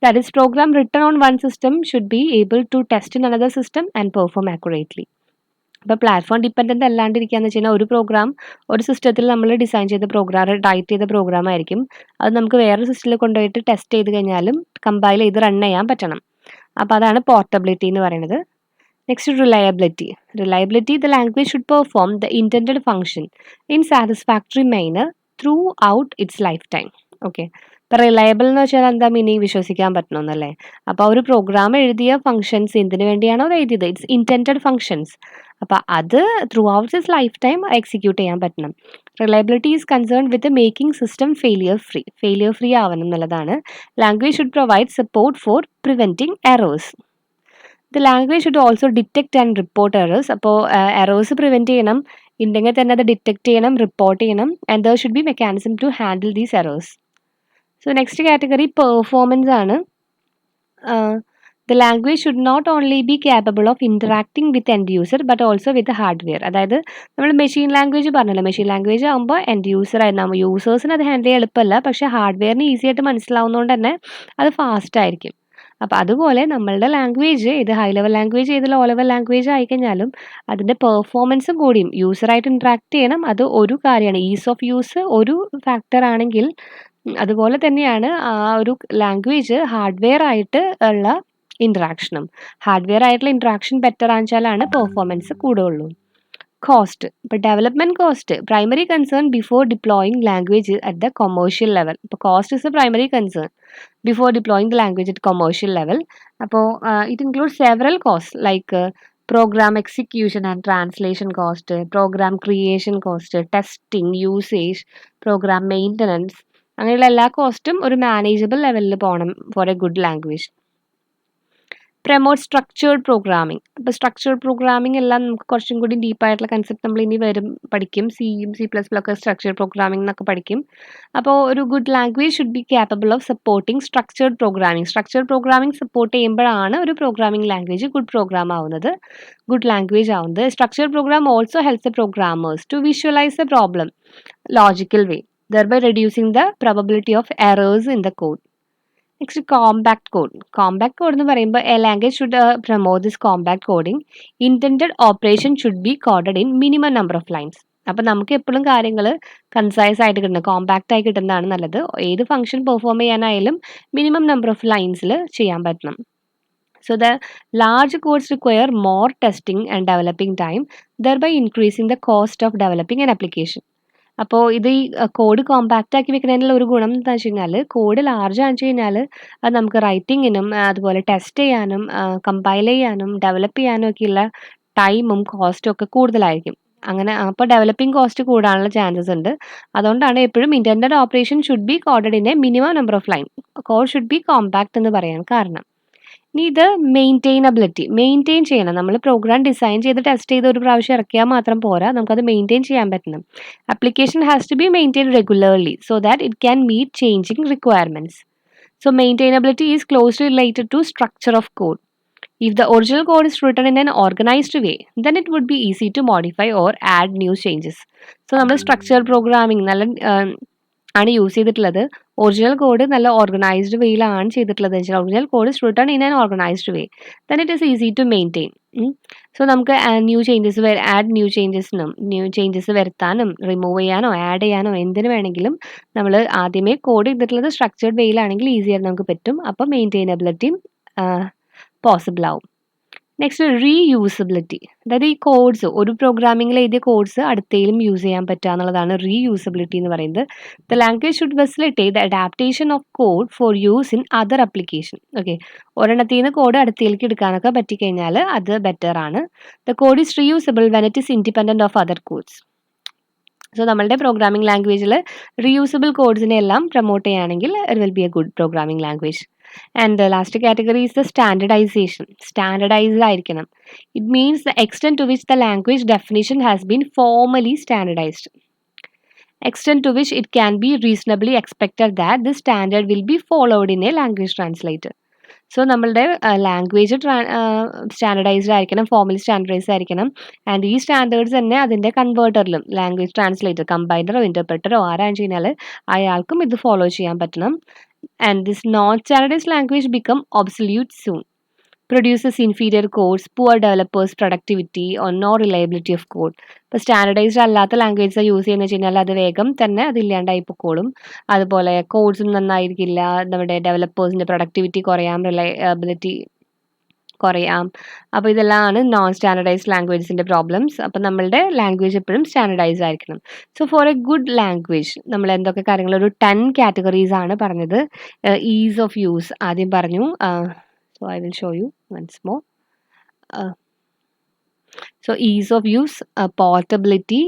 That is, program written on one system should be able to test in another system and perform accurately. ഇപ്പോൾ പ്ലാറ്റ്ഫോം ഡിപ്പെൻഡൻ്റ് അല്ലാണ്ടിരിക്കുകയെന്ന് വെച്ച് കഴിഞ്ഞാൽ ഒരു പ്രോഗ്രാം ഒരു സിസ്റ്റത്തിൽ നമ്മൾ ഡിസൈൻ ചെയ്ത റൈറ്റ് ചെയ്ത പ്രോഗ്രാം ആയിരിക്കും. അത് നമുക്ക് വേറൊരു സിസ്റ്റത്തിൽ കൊണ്ടുപോയിട്ട് ടെസ്റ്റ് ചെയ്ത് കഴിഞ്ഞാലും കമ്പൈൽ ചെയ്ത് റൺ ചെയ്യാൻ പറ്റണം. അപ്പോൾ അതാണ് പോർട്ടബിലിറ്റി എന്ന് പറയുന്നത്. Next reliability. The language should perform the intended function in satisfactory manner throughout its lifetime. Okay, ഇപ്പോൾ റിലയബിൾ എന്ന് വെച്ചാൽ എന്താ മീനിങ്? വിശ്വസിക്കാൻ പറ്റണമെന്നല്ലേ. അപ്പോൾ ഒരു പ്രോഗ്രാം എഴുതിയ ഫംഗ്ഷൻസ് എന്തിനു വേണ്ടിയാണോ എഴുതിയത്, ഇറ്റ്സ് ഇൻറ്റൻഡഡ് ഫംഗ്ഷൻസ്. അപ്പോൾ അത് throughout its lifetime execute ചെയ്യാൻ പറ്റണം. Reliability is concern with making system failure free ആവണം എന്നുള്ളതാണ്. Language should provide support for preventing errors. The language should also detect and report errors. അപ്പോൾ errors prevent ചെയ്യണം, ഉണ്ടെങ്കിൽ തന്നെ അത് detect ചെയ്യണം, റിപ്പോർട്ട് ചെയ്യണം. And there should be mechanism to handle these errors. So next category performance ആണ്. The language should not only be capable of ഇൻറ്ററാക്ടിങ് with end user but also with hardware. അതായത് നമ്മൾ machine language പറഞ്ഞല്ലോ, machine language ആകുമ്പോൾ end യൂസേഴ്സിന് അത് handle ചെയ്യാൻ എളുപ്പമല്ല, പക്ഷേ ഹാർഡ്വെയറിന് ഈസി ആയിട്ട് മനസ്സിലാവുന്നതുകൊണ്ട് തന്നെ അത് ഫാസ്റ്റ് ആയിരിക്കും. അപ്പോൾ അതുപോലെ നമ്മളുടെ ലാംഗ്വേജ് ഇത് ഹൈ ലെവൽ ലാംഗ്വേജ് ഏത് ലോ ലെവൽ ലാംഗ്വേജ് ആയിക്കഴിഞ്ഞാലും അതിൻ്റെ പെർഫോമൻസും കൂടിയും യൂസറായിട്ട് ഇൻട്രാക്ട് ചെയ്യണം. അത് ഒരു കാര്യമാണ്. ഈസ് ഓഫ് യൂസ് ഒരു ഫാക്ടർ ആണെങ്കിൽ അതുപോലെ തന്നെയാണ് ആ ഒരു ലാംഗ്വേജ് ഹാർഡ്വെയർ ആയിട്ട് ഉള്ള ഇൻട്രാക്ഷനും. ഹാർഡ്വെയർ ആയിട്ടുള്ള ഇൻട്രാക്ഷൻ ബെറ്റർ ആണെച്ചാലാണ് പെർഫോമൻസ് കൂടുകയുള്ളൂ. കോസ്റ്റ്. ഇപ്പോൾ development cost primary concern before deploying language at the commercial level. ഇപ്പോൾ cost is a primary concern before deploying the language at commercial level. അപ്പോൾ it include several cost like program execution and translation cost, program creation cost, testing, usage, program maintenance, അങ്ങനെയുള്ള എല്ലാ കോസ്റ്റും ഒരു manageable ലെവലിൽ പോകണം for a good language. Promote structured programming. അപ്പോൾ structured programming എല്ലാം നമുക്ക് കുറച്ചും കൂടി ഡീപ്പായിട്ടുള്ള കൺസെപ്റ്റ് നമ്മൾ ഇനി പഠിക്കും. C++ സ്ട്രക്ചേർഡ് പ്രോഗ്രാമിംഗ് എന്നൊക്കെ പഠിക്കും. അപ്പോൾ ഒരു good language should be capable of supporting structured programming. Structured programming support ചെയ്യുമ്പോഴാണ് ഒരു പ്രോഗ്രാമിംഗ് ലാംഗ്വേജ് ഗുഡ് പ്രോഗ്രാം ആവുന്നത്, ഗുഡ് ലാംഗ്വേജ് ആവുന്നത്. Structured program also helps the programmers to visualise the problem logical way, thereby reducing the probability of errors in the code. Next, compact code. Compact code എന്ന് പറയുമ്പോൾ a language should promote this compact coding. Intended operation should be coded in minimum number of lines. അപ്പോൾ നമുക്ക് എപ്പോഴും കാര്യങ്ങൾ concise ആയിട്ട് കിട്ടുന്നത്, compact ആയി കിട്ടുന്നതാണ് നല്ലത്. ഏത് ഫംഗ്ഷൻ പെർഫോം ചെയ്യാനായാലും മിനിമം നമ്പർ ഓഫ് ലൈൻസിൽ ചെയ്യാൻ പറ്റണം. So the large codes require more testing and developing time, thereby increasing the cost of developing an application. അപ്പോൾ ഇത് ഈ കോഡ് കോമ്പാക്റ്റ് ആക്കി വെക്കുന്നതിനുള്ള ഒരു ഗുണം എന്താ വെച്ച് കഴിഞ്ഞാൽ കോഡ് ലാർജ് ആണെന്ന് വെച്ച് കഴിഞ്ഞാൽ അത് നമുക്ക് റൈറ്റിങ്ങിനും അതുപോലെ ടെസ്റ്റ് ചെയ്യാനും കമ്പൈൽ ചെയ്യാനും ഡെവലപ്പ് ചെയ്യാനും ഒക്കെയുള്ള ടൈമും കോസ്റ്റും ഒക്കെ കൂടുതലായിരിക്കും. അങ്ങനെ അപ്പോൾ ഡെവലപ്പിംഗ് കോസ്റ്റ് കൂടാനുള്ള ചാൻസസ് ഉണ്ട്. അതുകൊണ്ടാണ് എപ്പോഴും intended operation should be coded in A minimum number of line. Code should be compact എന്ന് പറയാൻ കാരണം. ഇനി ഇത് മെയിൻറ്റെയിൻ ചെയ്യണം. നമ്മൾ പ്രോഗ്രാം ഡിസൈൻ ചെയ്ത് ടെസ്റ്റ് ചെയ്ത് ഒരു പ്രാവശ്യം ഇറക്കിയാൽ മാത്രം പോരാ, നമുക്കത് മെയിൻറ്റെയിൻ ചെയ്യാൻ പറ്റണം. Application has to be maintain regularly so that it can meet changing requirements. So maintainability is closely related to structure of code. If the original code is written in an organized way, then it would be easy to modify or add new changes. So നമ്മൾ structure programming നല്ല ആണ് use ചെയ്തിട്ടുള്ളത്. Original code നല്ല organised വേയിലാണ് ചെയ്തിട്ടുള്ളത് വെച്ചാൽ original code is written in an organised way, then it is easy to maintain. So നമുക്ക് new changes വരുത്താനും റിമൂവ് ചെയ്യാനോ ആഡ് ചെയ്യാനോ എന്തിനു വേണമെങ്കിലും നമ്മൾ ആദ്യമേ കോഡ് ചെയ്തിട്ടുള്ളത് സ്ട്രക്ചേർഡ് വേയിലാണെങ്കിൽ ഈസിയായിട്ട് നമുക്ക് പറ്റും. അപ്പോൾ മെയിൻറ്റെയിനബിലിറ്റിയും പോസിബിൾ ആവും. നെക്സ്റ്റ് റീയൂസബിലിറ്റി, അതായത് ഈ കോഡ്സ് ഒരു പ്രോഗ്രാമിംഗിൽ എഴുതിയ കോഡ്സ് അടുത്തേലും യൂസ് ചെയ്യാൻ പറ്റുക എന്നുള്ളതാണ് റീയൂസബിലിറ്റി എന്ന് പറയുന്നത്. The language should facilitate the adaptation of code for use in other application. Okay, ഒരെണ്ണത്തിൽ നിന്ന് കോഡ് അടുത്തേക്ക് എടുക്കാനൊക്കെ പറ്റിക്കഴിഞ്ഞാൽ അത് ബെറ്റർ ആണ്. The code is reusable when it is independent of other codes. So നമ്മളുടെ പ്രോഗ്രാമിംഗ് ലാംഗ്വേജിൽ റീയൂസബിൾ കോഡ്സിനെ എല്ലാം പ്രൊമോട്ട് ചെയ്യുകയാണെങ്കിൽ it will be a good programming language. And the last category is the standardization. Standardized ആയിരിക്കണം. It means the extent to which the language definition has been formally standardized. Extent to which it can be reasonably expected that this standard will be followed in a language translator. So നമ്മളുടെ language standardised ആയിരിക്കണം, formally standardised ആയിരിക്കണം. And ഈ standards തന്നെ അതിൻ്റെ കൺവേർട്ടറിലും language translator കമ്പൈലറോ ഇൻ്റർപ്രറ്ററോ ആരാണെന്ന് കഴിഞ്ഞാൽ അയാൾക്കും ഇത് ഫോളോ ചെയ്യാൻ പറ്റണം. And this non-standardized language become obsolete soon, produces inferior codes, poor developers productivity or no reliability of code. ഇപ്പോൾ സ്റ്റാൻഡർഡൈസ്ഡ് അല്ലാത്ത ലാംഗ്വേജ് യൂസ് ചെയ്യുന്ന വെച്ച് കഴിഞ്ഞാൽ അത് വേഗം തന്നെ അതില്ലാണ്ടായി പൊക്കോളും. അതുപോലെ കോഡ്സും നന്നായിരിക്കില്ല, നമ്മുടെ ഡെവലപ്പേഴ്സിൻ്റെ പ്രൊഡക്ടിവിറ്റി കുറയാം, റിലയബിലിറ്റി കുറയാം. അപ്പോൾ ഇതെല്ലാമാണ് നോൺ സ്റ്റാൻഡർഡൈസ്ഡ് ലാംഗ്വേജസിൻ്റെ പ്രോബ്ലംസ്. അപ്പോൾ നമ്മളുടെ ലാംഗ്വേജ് എപ്പോഴും സ്റ്റാൻഡർഡൈസ്ഡ് ആയിരിക്കണം. So for a good language നമ്മൾ എന്തൊക്കെ കാര്യങ്ങൾ, ഒരു 10 കാറ്റഗറീസ് ആണ് പറഞ്ഞത്. ഈസ് ഓഫ് യൂസ് ആദ്യം പറഞ്ഞു. So I will show you once more. So ease of use, portability.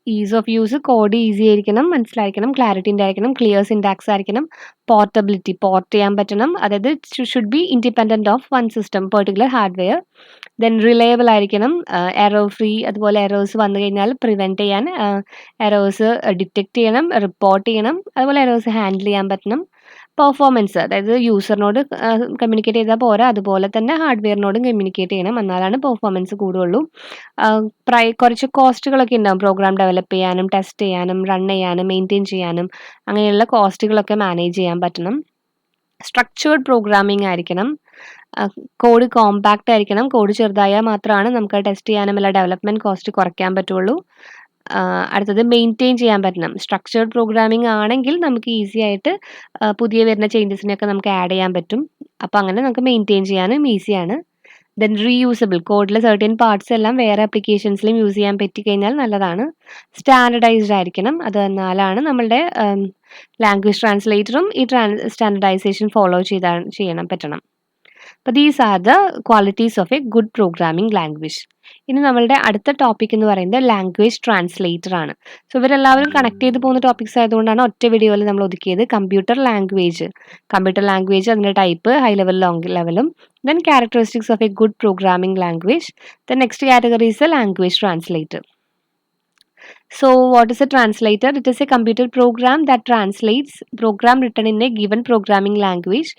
Ease of use code easy ആയിരിക്കണം, മനസ്സിലായിരിക്കണം, ക്ലാരിറ്റി ഉണ്ടായിരിക്കണം, ക്ലിയർ സിൻടാക്സ് ആയിരിക്കണം. പോർട്ടബിലിറ്റി, പോർട്ട് ചെയ്യാൻ പറ്റണം, അതായത് should be independent of one system particular hardware. Then reliable ആയിരിക്കണം, error free. അതുപോലെ എറേഴ്സ് വന്നു കഴിഞ്ഞാൽ പ്രിവെൻറ്റ് ചെയ്യാൻ, എറേഴ്സ് ഡിറ്റക്റ്റ് ചെയ്യണം, റിപ്പോർട്ട് ചെയ്യണം. അതുപോലെ എറേഴ്സ് ഹാൻഡിൽ ചെയ്യാൻ പറ്റണം. പെർഫോമൻസ്, അതായത് യൂസറിനോട് കമ്മ്യൂണിക്കേറ്റ് ചെയ്താൽ പോരാ, അതുപോലെ തന്നെ ഹാർഡ്വെയറിനോടും കമ്മ്യൂണിക്കേറ്റ് ചെയ്യണം, എന്നാലാണ് പെർഫോമൻസ് കൂടുകയുള്ളൂ. കുറച്ച് കോസ്റ്റുകളൊക്കെ ഉണ്ടാകും പ്രോഗ്രാം ഡെവലപ്പ് ചെയ്യാനും ടെസ്റ്റ് ചെയ്യാനും റൺ ചെയ്യാനും മെയിൻറ്റെയിൻ ചെയ്യാനും. അങ്ങനെയുള്ള കോസ്റ്റുകളൊക്കെ മാനേജ് ചെയ്യാൻ പറ്റണം. സ്ട്രക്ചേർഡ് പ്രോഗ്രാമിംഗ് ആയിരിക്കണം. കോഡ് കോമ്പാക്റ്റ് ആയിരിക്കണം. കോഡ് ചെറുതായാൽ മാത്രമാണ് നമുക്ക് ടെസ്റ്റ് ചെയ്യാനും അല്ല ഡെവലപ്മെൻറ്റ് കോസ്റ്റ് കുറയ്ക്കാൻ പറ്റുള്ളൂ. അടുത്തത് മെയിൻറ്റെയിൻ ചെയ്യാൻ പറ്റണം. സ്ട്രക്ചേർഡ് പ്രോഗ്രാമിംഗ് ആണെങ്കിൽ നമുക്ക് ഈസി ആയിട്ട് പുതിയ വരുന്ന ചേഞ്ചസിനെയൊക്കെ നമുക്ക് ആഡ് ചെയ്യാൻ പറ്റും. അപ്പോൾ അങ്ങനെ നമുക്ക് മെയിൻറ്റെയിൻ ചെയ്യാനും ഈസിയാണ്. ദെൻ റീയൂസബിൾ, കോഡിലെ സർട്ടൻ പാർട്സ് എല്ലാം വേറെ ആപ്ലിക്കേഷൻസിലും യൂസ് ചെയ്യാൻ പറ്റിക്കഴിഞ്ഞാൽ നല്ലതാണ്. സ്റ്റാൻഡർഡൈസ്ഡ് ആയിരിക്കണം, അത് എന്നാലാണ് നമ്മളുടെ ലാംഗ്വേജ് ട്രാൻസ്ലേറ്ററും ഈ സ്റ്റാൻഡർഡൈസേഷൻ ഫോളോ ചെയ്യണം പറ്റണം. അപ്പോൾ these are the qualities of a good programming language. ഇനി നമ്മളുടെ അടുത്ത ടോപ്പിക് എന്ന് പറയുന്നത് ലാംഗ്വേജ് ട്രാൻസ്ലേറ്റർ ആണ്. സോ ഇവരെല്ലാവരും കണക്ട് ചെയ്ത് പോകുന്ന ടോപ്പിക്സ് ആയതുകൊണ്ടാണ് ഒറ്റ വീഡിയോയിൽ നമ്മൾ ഒതുക്കിയത്. കമ്പ്യൂട്ടർ ലാംഗ്വേജ്, അതിൻ്റെ ടൈപ്പ്, ഹൈ ലെവൽ, ലോങ് ലെവലും, then characteristics of a good programming language. Then next category is A language translator. So what is a translator? It is a computer program that translates program written in a given programming language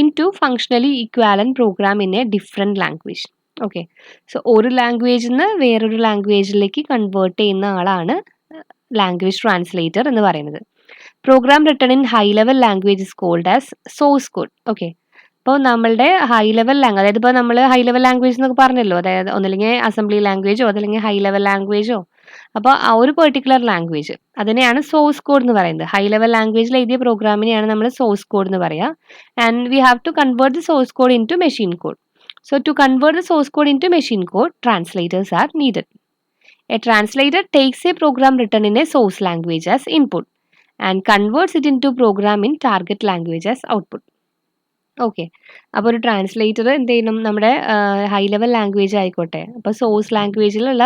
into functionally equivalent program in a different language. Okay, so ഒരു ലാംഗ്വേജിൽ നിന്ന് വേറൊരു ലാംഗ്വേജിലേക്ക് convert ചെയ്യുന്ന ആളാണ് language translator എന്ന് പറയുന്നത്. Program written in high level language is called as source code. Okay, ഇപ്പോൾ നമ്മളുടെ ഹൈ ലെവൽ ലാംഗ്വേജ്, അതായത് ഇപ്പോൾ നമ്മൾ ഹൈ ലെവൽ ലാംഗ്വേജ് എന്നൊക്കെ പറഞ്ഞല്ലോ, അതായത് ഒന്നല്ലെങ്കിൽ അസംബ്ലി ലാംഗ്വേജോ അതല്ലെങ്കിൽ ഹൈ ലെവൽ ലാംഗ്വേജോ. അപ്പോൾ ആ ഒരു പെർട്ടിക്കുലർ ലാംഗ്വേജ് അതിനെയാണ് സോഴ്സ് കോഡ് എന്ന് പറയുന്നത്. ഹൈ ലെവൽ ലാംഗ്വേജിൽ എഴുതിയ പ്രോഗ്രാമിനെയാണ് നമ്മൾ സോഴ്സ് കോഡ് എന്ന് പറയുക. And we have to convert the source code into machine code. So to convert the source code into machine code, translators are needed. A translator takes a program written in a source language as input and converts it into program in target language as output. Okay. അപ്പോൾ ഒരു translator എന്ത് ചെയ്യണം, നമ്മുടെ high level language ആയിക്കോട്ടെ, അപ്പോൾ source ലാംഗ്വേജിലുള്ള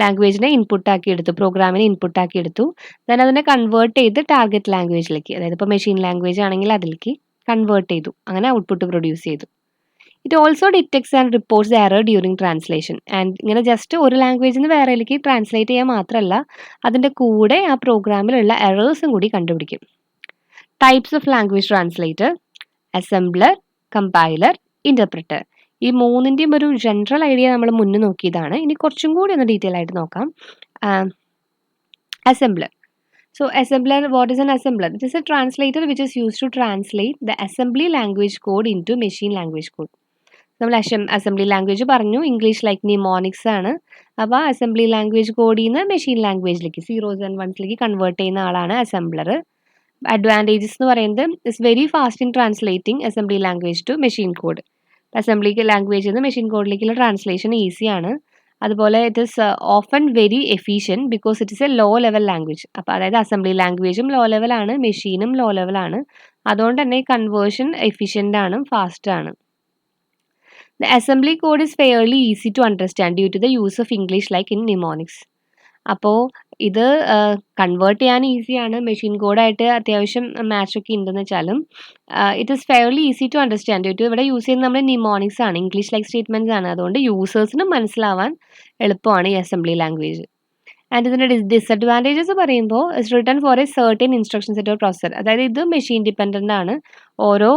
ലാംഗ്വേജിനെ ഇൻപുട്ടാക്കി എടുത്തു, പ്രോഗ്രാമിനെ ഇൻപുട്ടാക്കി എടുത്തു, ദെൻ അതിനെ കൺവേർട്ട് ചെയ്ത് ടാർഗറ്റ് ലാംഗ്വേജിലേക്ക്, അതായത് ഇപ്പോൾ മെഷീൻ ലാംഗ്വേജ് ആണെങ്കിൽ അതിലേക്ക് കൺവേർട്ട് ചെയ്തു, അങ്ങനെ ഔട്ട്പുട്ട് പ്രൊഡ്യൂസ് ചെയ്തു. It also detects and reports error during translation. And ഇങ്ങനെ ജസ്റ്റ് ഒരു ലാംഗ്വേജിൽ നിന്ന് വേറെയിലേക്ക് ട്രാൻസ്ലേറ്റ് ചെയ്യാൻ മാത്രമല്ല, അതിൻ്റെ കൂടെ ആ പ്രോഗ്രാമിലുള്ള എറേഴ്സും കൂടി കണ്ടുപിടിക്കും. Types of language translator: assembler, compiler, interpreter. ഈ മൂന്നിൻ്റെയും ഒരു ജനറൽ ഐഡിയ നമ്മൾ മുന്നേ നോക്കിയതാണ്. ഇനി കുറച്ചും കൂടി ഒന്ന് ഡീറ്റെയിൽ ആയിട്ട് നോക്കാം. Assembler. So assembler, what is an assembler? It is a translator which is used to translate the assembly language code into machine language code. നമ്മൾ അസംബ്ലി ലാംഗ്വേജ് പറഞ്ഞു, ഇംഗ്ലീഷ് ലൈക്ക് നിമോണിക്സ് ആണ്. അപ്പോൾ അസംബ്ലി ലാംഗ്വേജ് കോഡിൽ നിന്ന് machine ലാംഗ്വേജിലേക്ക്, zeros and വൺസിലേക്ക് convert ചെയ്യുന്ന ആളാണ് അസംബ്ലർ. അഡ്വാൻറ്റേജസ് എന്ന് പറയുന്നത് it's very fast in translating assembly language to machine code. Assembly ലാംഗ്വേജിൽ നിന്ന് മെഷീൻ കോഡിലേക്കുള്ള ട്രാൻസ്ലേഷൻ ഈസിയാണ്. അതുപോലെ it is often very efficient because it is a low level language. അപ്പോൾ അതായത് അസംബ്ലി ലാംഗ്വേജും ലോ ലെവലാണ്, മെഷീനും ലോ ലെവലാണ്. അതുകൊണ്ട് തന്നെ കൺവേർഷൻ എഫിഷ്യൻ്റ് ആണ്, ഫാസ്റ്റ് ആണ്. The assembly code is fairly easy to understand due to the use of English like in mnemonics. അപ്പോൾ ഇത് കൺവേർട്ട് ചെയ്യാൻ ഈസിയാണ്, മെഷീൻ കോഡായിട്ട് അത്യാവശ്യം മാച്ചൊക്കെ ഉണ്ടെന്ന് വെച്ചാലും it is fairly easy to understand due to ഇവിടെ യൂസ് ചെയ്യുന്നത് നമ്മൾ നിമോണിക്സ് ആണ്, ഇംഗ്ലീഷ് ലൈക്ക് സ്റ്റേറ്റ്മെൻറ്റ്സ് ആണ്. അതുകൊണ്ട് യൂസേഴ്സിന് മനസ്സിലാവാൻ എളുപ്പമാണ് ഈ അസംബ്ലി ലാംഗ്വേജ്. ആൻഡ് ഇതിൻ്റെ ഡിസഡ്വാൻറ്റേജസ് പറയുമ്പോൾ it's written four A certain instruction set of processor. അതായത് ഇത് മെഷീൻ ഡിപ്പെൻഡൻ്റ് ആണ്, ഓരോ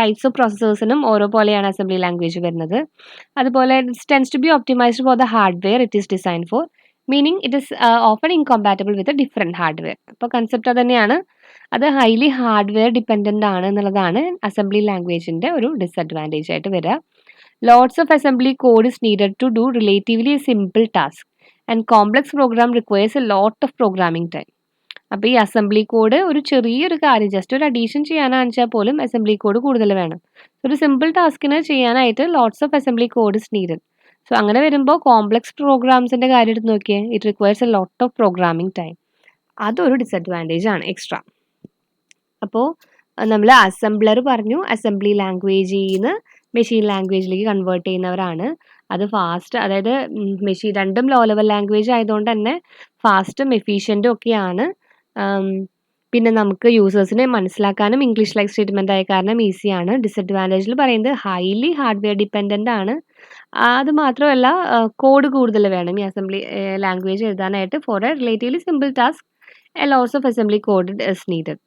ടൈപ്സ് ഓഫ് പ്രോസസ്സേഴ്സിനും ഓരോ പോലെയാണ് അസംബ്ലി ലാംഗ്വേജ് വരുന്നത്. അതുപോലെ it's tends to be optimized for the hardware it is design for, meaning it is often incompatible with different hardware. അപ്പോൾ concept അത് തന്നെയാണ്, അത് ഹൈലി ഹാർഡ്വെയർ ഡിപ്പെൻഡൻ്റ് ആണ് എന്നുള്ളതാണ് അസംബ്ലി ലാംഗ്വേജിൻ്റെ ഒരു ഡിസഡ്വാൻറ്റേജ് ആയിട്ട് വരിക. Lots of assembly code is needed to do relatively simple task and complex program requires a lot of programming time. അപ്പോൾ ഈ അസംബ്ലി കോഡ് ഒരു ചെറിയൊരു കാര്യം ജസ്റ്റ് ഒരു അഡീഷൻ ചെയ്യാനാണെന്ന് വെച്ചാൽ പോലും അസംബ്ലി കോഡ് കൂടുതൽ വേണം. ഒരു സിമ്പിൾ ടാസ്കിന് ചെയ്യാനായിട്ട് lots of assembly code is needed. So അങ്ങനെ വരുമ്പോൾ കോംപ്ലക്സ് പ്രോഗ്രാംസിൻ്റെ കാര്യം എടുത്ത് നോക്കിയാൽ it requires a lot of programming time. അതൊരു ഡിസഡ്വാൻറ്റേജ് ആണ് എക്സ്ട്രാ. അപ്പോൾ നമ്മൾ അസംബ്ലർ പറഞ്ഞു, അസംബ്ലി ലാംഗ്വേജിൽ നിന്ന് മെഷീൻ ലാംഗ്വേജിലേക്ക് കൺവേർട്ട് ചെയ്യുന്നവരാണ്. അത് ഫാസ്റ്റ്, അതായത് മെഷീൻ രണ്ടും ലോ ലെവൽ ലാംഗ്വേജ് ആയതുകൊണ്ട് തന്നെ ഫാസ്റ്റും എഫിഷ്യൻറ്റും ഒക്കെയാണ്. പിന്നെ നമുക്ക് യൂസേഴ്സിനെ മനസ്സിലാക്കാനും ഇംഗ്ലീഷ് ലൈക്ക് സ്റ്റേറ്റ്മെൻ്റ് ആയ കാരണം ഈസിയാണ്. ഡിസഡ്വാൻറ്റേജിൽ പറയുന്നത് ഹൈലി ഹാർഡ്വെയർ ഡിപ്പെൻഡൻ്റ് ആണ്. അത് മാത്രമല്ല കോഡ് കൂടുതൽ വേണം ഈ അസംബ്ലി ലാംഗ്വേജ് എഴുതാനായിട്ട്. For a relatively simple task a lots of assembly code is needed.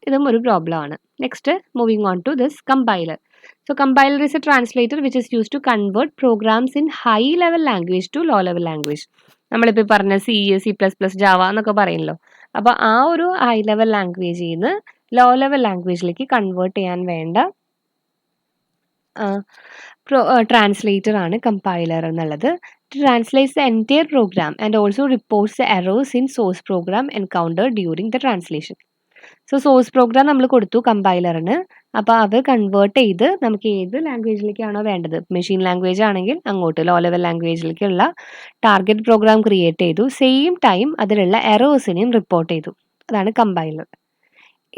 ഇതും ഒരു പ്രോബ്ലം ആണ്. Next moving on to this compiler. So compiler is a translator which is used to convert programs in high level language to low level language. നമ്മളിപ്പോൾ പറഞ്ഞ C, C++, Java എന്നൊക്കെ പറയുമല്ലോ. അപ്പോൾ ആ ഒരു ഹൈ ലെവൽ ലാംഗ്വേജിൽ നിന്ന് ലോ ലെവൽ ലാംഗ്വേജിലേക്ക് കൺവേർട്ട് ചെയ്യാൻ വേണ്ട ട്രാൻസ്ലേറ്റർ ആണ് കമ്പൈലർ എന്നുള്ളത്. Translates the entire program and also reports the errors in source program encountered during the translation. So source program നമ്മൾ കൊടുത്തു കമ്പൈലറിന്, അപ്പോൾ അത് കൺവേർട്ട് ചെയ്ത് നമുക്ക് ഏത് ലാംഗ്വേജിലേക്കാണോ വേണ്ടത്, മെഷീൻ ലാംഗ്വേജ് ആണെങ്കിൽ അങ്ങോട്ട് ലോ ലെവൽ ലാംഗ്വേജിലേക്കുള്ള ടാർഗറ്റ് പ്രോഗ്രാം ക്രിയേറ്റ് ചെയ്തു, സെയിം ടൈം അതിലുള്ള എറേഴ്സിനെയും റിപ്പോർട്ട് ചെയ്തു. അതാണ് കമ്പൈലർ.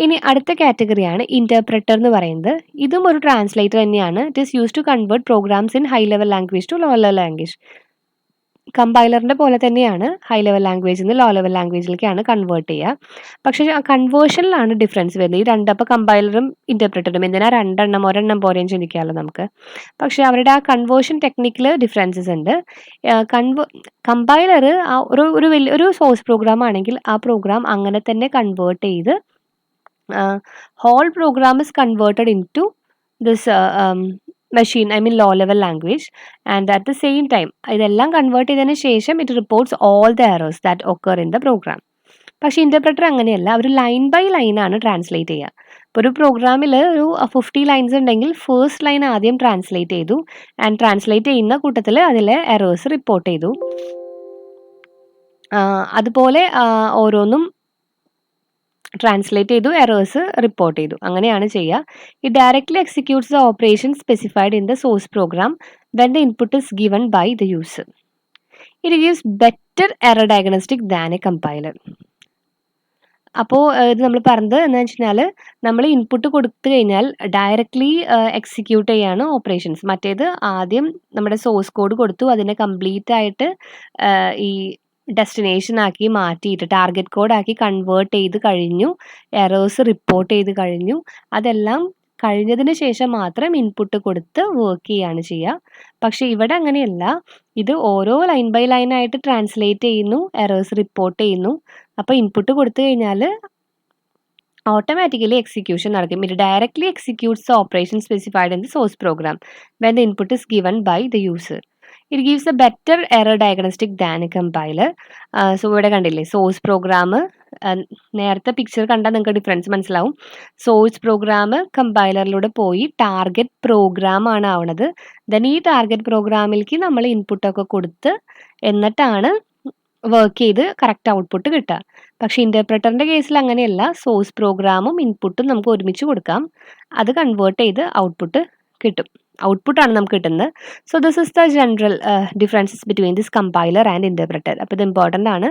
ഇനി അടുത്ത കാറ്റഗറിയാണ് ഇന്റർപ്രറ്റർ എന്ന് പറയുന്നത്. ഇതും ഒരു ട്രാൻസ്ലേറ്റർ തന്നെയാണ്. It is use to convert programs in high level language to low level language. കമ്പൈലറിൻ്റെ പോലെ തന്നെയാണ് ഹൈ ലെവൽ ലാംഗ്വേജിൽ നിന്ന് ലോ ലെവൽ ലാംഗ്വേജിലേക്കാണ് കൺവേർട്ട് ചെയ്യുക. പക്ഷേ ആ കൺവേർഷനിലാണ് ഡിഫറൻസ് വരുന്നത്. ഈ രണ്ട്, അപ്പോൾ കമ്പൈലറും ഇന്റർപ്രറ്ററും എന്തിനാ രണ്ടെണ്ണം, ഒരെണ്ണം പോരെയും ചിന്തിക്കാമല്ലോ നമുക്ക്. പക്ഷേ അവരുടെ ആ കൺവേർഷൻ ടെക്നിക്കിൽ ഡിഫറൻസസ് ഉണ്ട്. കമ്പൈലർ ഒരു വലിയൊരു സോഴ്സ് പ്രോഗ്രാം ആണെങ്കിൽ ആ പ്രോഗ്രാം അങ്ങനെ തന്നെ കൺവേർട്ട് ചെയ്ത് whole program is converted into this machine, I mean low level language, and at the same time ഇതെല്ലാം കൺവേർട്ട് ചെയ്തതിന് ശേഷം it reports all the errors that occur in the program. പക്ഷേ interpreter അങ്ങനെയല്ല, അവർ line by line ആണ് translate ചെയ്യുക. ഇപ്പോൾ ഒരു പ്രോഗ്രാമിൽ ഒരു 50 ലൈൻസ് ഉണ്ടെങ്കിൽ ഫസ്റ്റ് ലൈൻ ആദ്യം ട്രാൻസ്ലേറ്റ് ചെയ്തു, ആൻഡ് ട്രാൻസ്ലേറ്റ് ചെയ്യുന്ന കൂട്ടത്തിൽ അതിലെ എറേഴ്സ് റിപ്പോർട്ട് ചെയ്തു. അതുപോലെ ഓരോന്നും ട്രാൻസ്ലേറ്റ് ചെയ്തു, എറേഴ്സ് റിപ്പോർട്ട് ചെയ്തു, അങ്ങനെയാണ് ചെയ്യുക. It directly executes the operation specified in the source program when the input is given by the user. It gives better error diagnostic than a compiler. അപ്പോൾ ഇത് നമ്മൾ പറഞ്ഞത് എന്താണെന്ന് വെച്ച് കഴിഞ്ഞാൽ നമ്മൾ ഇൻപുട്ട് കൊടുത്തു കഴിഞ്ഞാൽ ഡയറക്റ്റ്ലി എക്സിക്യൂട്ട് ചെയ്യാണ് ഓപ്പറേഷൻസ്. മറ്റേത് ആദ്യം നമ്മുടെ സോഴ്സ് കോഡ് കൊടുത്തു, അതിനെ കംപ്ലീറ്റ് ആയിട്ട് ഈ ഡെസ്റ്റിനേഷൻ ആക്കി മാറ്റിയിട്ട് ടാർഗറ്റ് കോഡ് ആക്കി കൺവേർട്ട് ചെയ്ത് കഴിഞ്ഞു, എറേഴ്സ് റിപ്പോർട്ട് ചെയ്ത് കഴിഞ്ഞു, അതെല്ലാം കഴിഞ്ഞതിന് ശേഷം മാത്രം ഇൻപുട്ട് കൊടുത്ത് വർക്ക് ചെയ്യാണ് ചെയ്യുക. പക്ഷേ ഇവിടെ അങ്ങനെയല്ല, ഇത് ഓരോ ലൈൻ ബൈ ലൈൻ ആയിട്ട് ട്രാൻസ്ലേറ്റ് ചെയ്യുന്നു, എറേഴ്സ് റിപ്പോർട്ട് ചെയ്യുന്നു. അപ്പോൾ ഇൻപുട്ട് കൊടുത്തു കഴിഞ്ഞാൽ ഓട്ടോമാറ്റിക്കലി എക്സിക്യൂഷൻ നടക്കും. It directly executes the operation specified in the source program when the input is given by the user. It gives a better error diagnostic than a compiler. So ഇവിടെ കണ്ടില്ലേ source programme, നേരത്തെ picture കണ്ടാൽ നിങ്ങൾക്ക് difference മനസ്സിലാവും. Source programme കമ്പൈലറിലൂടെ പോയി target programme ആണ് ആവണത്. Then ഈ target പ്രോഗ്രാമിലേക്ക് നമ്മൾ ഇൻപുട്ടൊക്കെ കൊടുത്ത് എന്നിട്ടാണ് വർക്ക് ചെയ്ത് കറക്റ്റ് ഔട്ട്പുട്ട് കിട്ടുക. പക്ഷേ ഇൻ്റർപ്രറ്ററിൻ്റെ കേസിൽ അങ്ങനെയല്ല, സോഴ്സ് പ്രോഗ്രാമും ഇൻപുട്ടും നമുക്ക് ഒരുമിച്ച് കൊടുക്കാം, അത് കൺവേർട്ട് ചെയ്ത് ഔട്ട്പുട്ട് കിട്ടും, ഔട്ട്പുട്ടാണ് നമുക്ക് കിട്ടുന്നത്. So this is the general differences between this compiler and interpreter. അപ്പോൾ ഇത് ഇമ്പോർട്ടൻ്റ് ആണ്.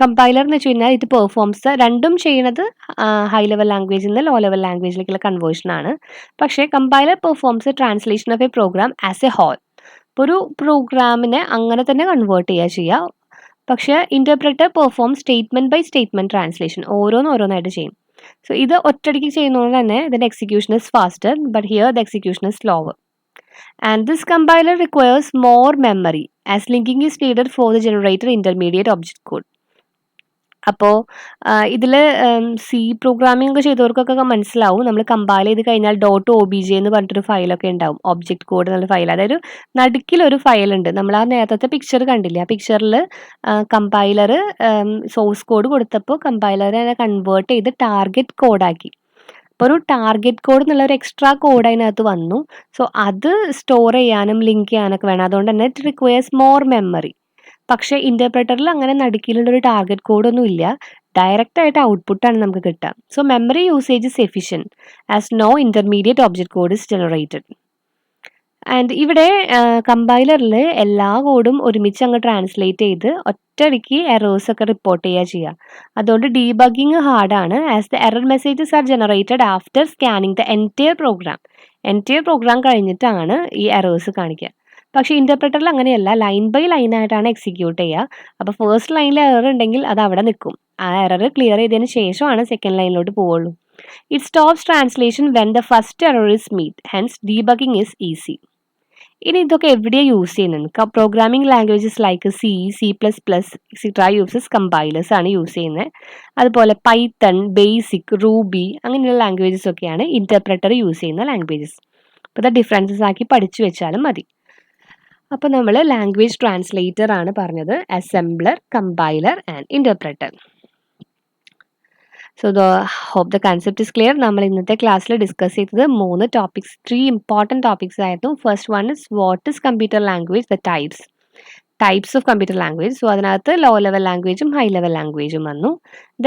കമ്പൈലർ എന്ന് വെച്ച് കഴിഞ്ഞാൽ ഇത് പെർഫോംസ് രണ്ടും ചെയ്യണത് ഹൈ ലെവൽ ലാംഗ്വേജിൽ നിന്ന് ലോ ലെവൽ ലാംഗ്വേജിലേക്കുള്ള കൺവേർഷനാണ്. പക്ഷേ compiler performs translation of a program as a whole. ഇപ്പോൾ ഒരു പ്രോഗ്രാമിനെ അങ്ങനെ തന്നെ കൺവേർട്ട് ചെയ്യുക. പക്ഷേ interpreter perform statement by statement translation, ഓരോന്നായിട്ട് ചെയ്യും. സോ ഇത് ഒറ്റയടിക്ക് ചെയ്യുന്നതുകൊണ്ട് തന്നെ ഇതിൻ്റെ execution is faster, but here the execution is slower. And this compiler requires more memory as linking is needed for the generator intermediate object code. അപ്പോൾ ഇതിൽ C programming ഒക്കെ ചെയ്തവർക്കൊക്കെ മനസ്സിലാവും, നമ്മൾ കമ്പൈൽ ചെയ്ത് കഴിഞ്ഞാൽ .obj എന്ന് പറഞ്ഞിട്ടൊരു ഫയലൊക്കെ ഉണ്ടാവും, ഒബ്ജക്റ്റ് കോഡ് എന്നുള്ള ഫയൽ. അതായത് നടുക്കിലൊരു ഫയലുണ്ട്. നമ്മൾ ആ നേരത്തെ പിക്ചർ കണ്ടില്ലേ, ആ പിക്ചറിൽ കമ്പൈലർ സോഴ്സ് കോഡ് കൊടുത്തപ്പോൾ കമ്പൈലർ അതിനെ കൺവേർട്ട് ചെയ്ത് ടാർഗറ്റ് കോഡാക്കി. അപ്പോൾ ഒരു ടാർഗറ്റ് കോഡ് എന്നുള്ള ഒരു എക്സ്ട്രാ കോഡ് അതിനകത്ത് വന്നു. സോ അത് സ്റ്റോർ ചെയ്യാനും ലിങ്ക് ചെയ്യാനൊക്കെ വേണം. അതുകൊണ്ട് തന്നെ ഇറ്റ് റിക്വയേഴ്സ് മോർ മെമ്മറി. പക്ഷേ ഇൻ്റർപ്രറ്ററിൽ അങ്ങനെ നടുക്കിലുള്ളൊരു ടാർഗറ്റ് കോഡൊന്നും ഇല്ല, ഡയറക്റ്റ് ആയിട്ട് ഔട്ട്പുട്ടാണ് നമുക്ക് കിട്ടുക. So memory usage is efficient as no intermediate object code is generated. And ഇവിടെ കമ്പൈലറിൽ എല്ലാ കോഡും ഒരുമിച്ച് അങ്ങ് ട്രാൻസ്ലേറ്റ് ചെയ്ത് ഒറ്റയടിക്ക് എറേഴ്സൊക്കെ റിപ്പോർട്ട് ചെയ്യുക. അതുകൊണ്ട് ഡീബഗിങ് ഹാർഡാണ്, as the error messages are generated after scanning the entire program കഴിഞ്ഞിട്ടാണ് ഈ എറേഴ്സ് കാണിക്കുക. പക്ഷേ ഇൻ്റർപ്രറ്ററിൽ അങ്ങനെയല്ല, ലൈൻ ബൈ ലൈൻ ആയിട്ടാണ് എക്സിക്യൂട്ട് ചെയ്യുക. അപ്പോൾ ഫസ്റ്റ് ലൈനിൽ എറർ ഉണ്ടെങ്കിൽ അത് അവിടെ നിൽക്കും, ആ എറർ ക്ലിയർ ചെയ്തതിന് ശേഷമാണ് സെക്കൻഡ് ലൈനിലോട്ട് പോവുള്ളൂ. It stops translation when the first error is meet, hence debugging is easy. ഇനി ഇതൊക്കെ എവിടെയാണ് യൂസ് ചെയ്യുന്നത്? Programming languages like C++, etcetera uses compilers ആണ് യൂസ് ചെയ്യുന്നത്. അതുപോലെ പൈത്തൺ, ബേസിക്, റൂബി അങ്ങനെയുള്ള ലാംഗ്വേജസ് ഒക്കെയാണ് ഇൻ്റർപ്രറ്റർ യൂസ് ചെയ്യുന്ന ലാംഗ്വേജസ്. അപ്പോൾ ഇത് ഡിഫറൻസസ് ആക്കി പഠിച്ചു വെച്ചാലും മതി. അപ്പോൾ നമ്മൾ ലാംഗ്വേജ് ട്രാൻസ്ലേറ്റർ ആണ് പറഞ്ഞത്, assembler, compiler and interpreter. So hope the concept is clear. നമ്മൾ ഇന്നത്തെ ക്ലാസ്സിൽ ഡിസ്കസ് ചെയ്തത് 3 ടോപ്പിക്സ്, 3 ഇമ്പോർട്ടൻറ്റ് ടോപ്പിക്സ് ആയിരുന്നു. First one is what is computer language, the types of computer language. So അതിനകത്ത് ലോ ലെവൽ ലാംഗ്വേജും high level ലാംഗ്വേജും വന്നു.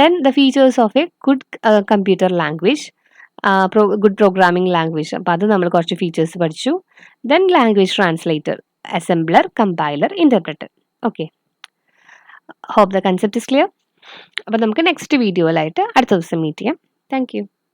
Then the features of a good computer language, good programming language. അപ്പോൾ അത് നമ്മൾ കുറച്ച് features പഠിച്ചു. Then language translator, assembler, compiler, interpreter. Okay, hope the concept is clear. അപ്പോൾ നമുക്ക് നെക്സ്റ്റ് വീഡിയോയിലായിട്ട് അടുത്ത ദിവസം മീറ്റ് ചെയ്യാം. Thank U.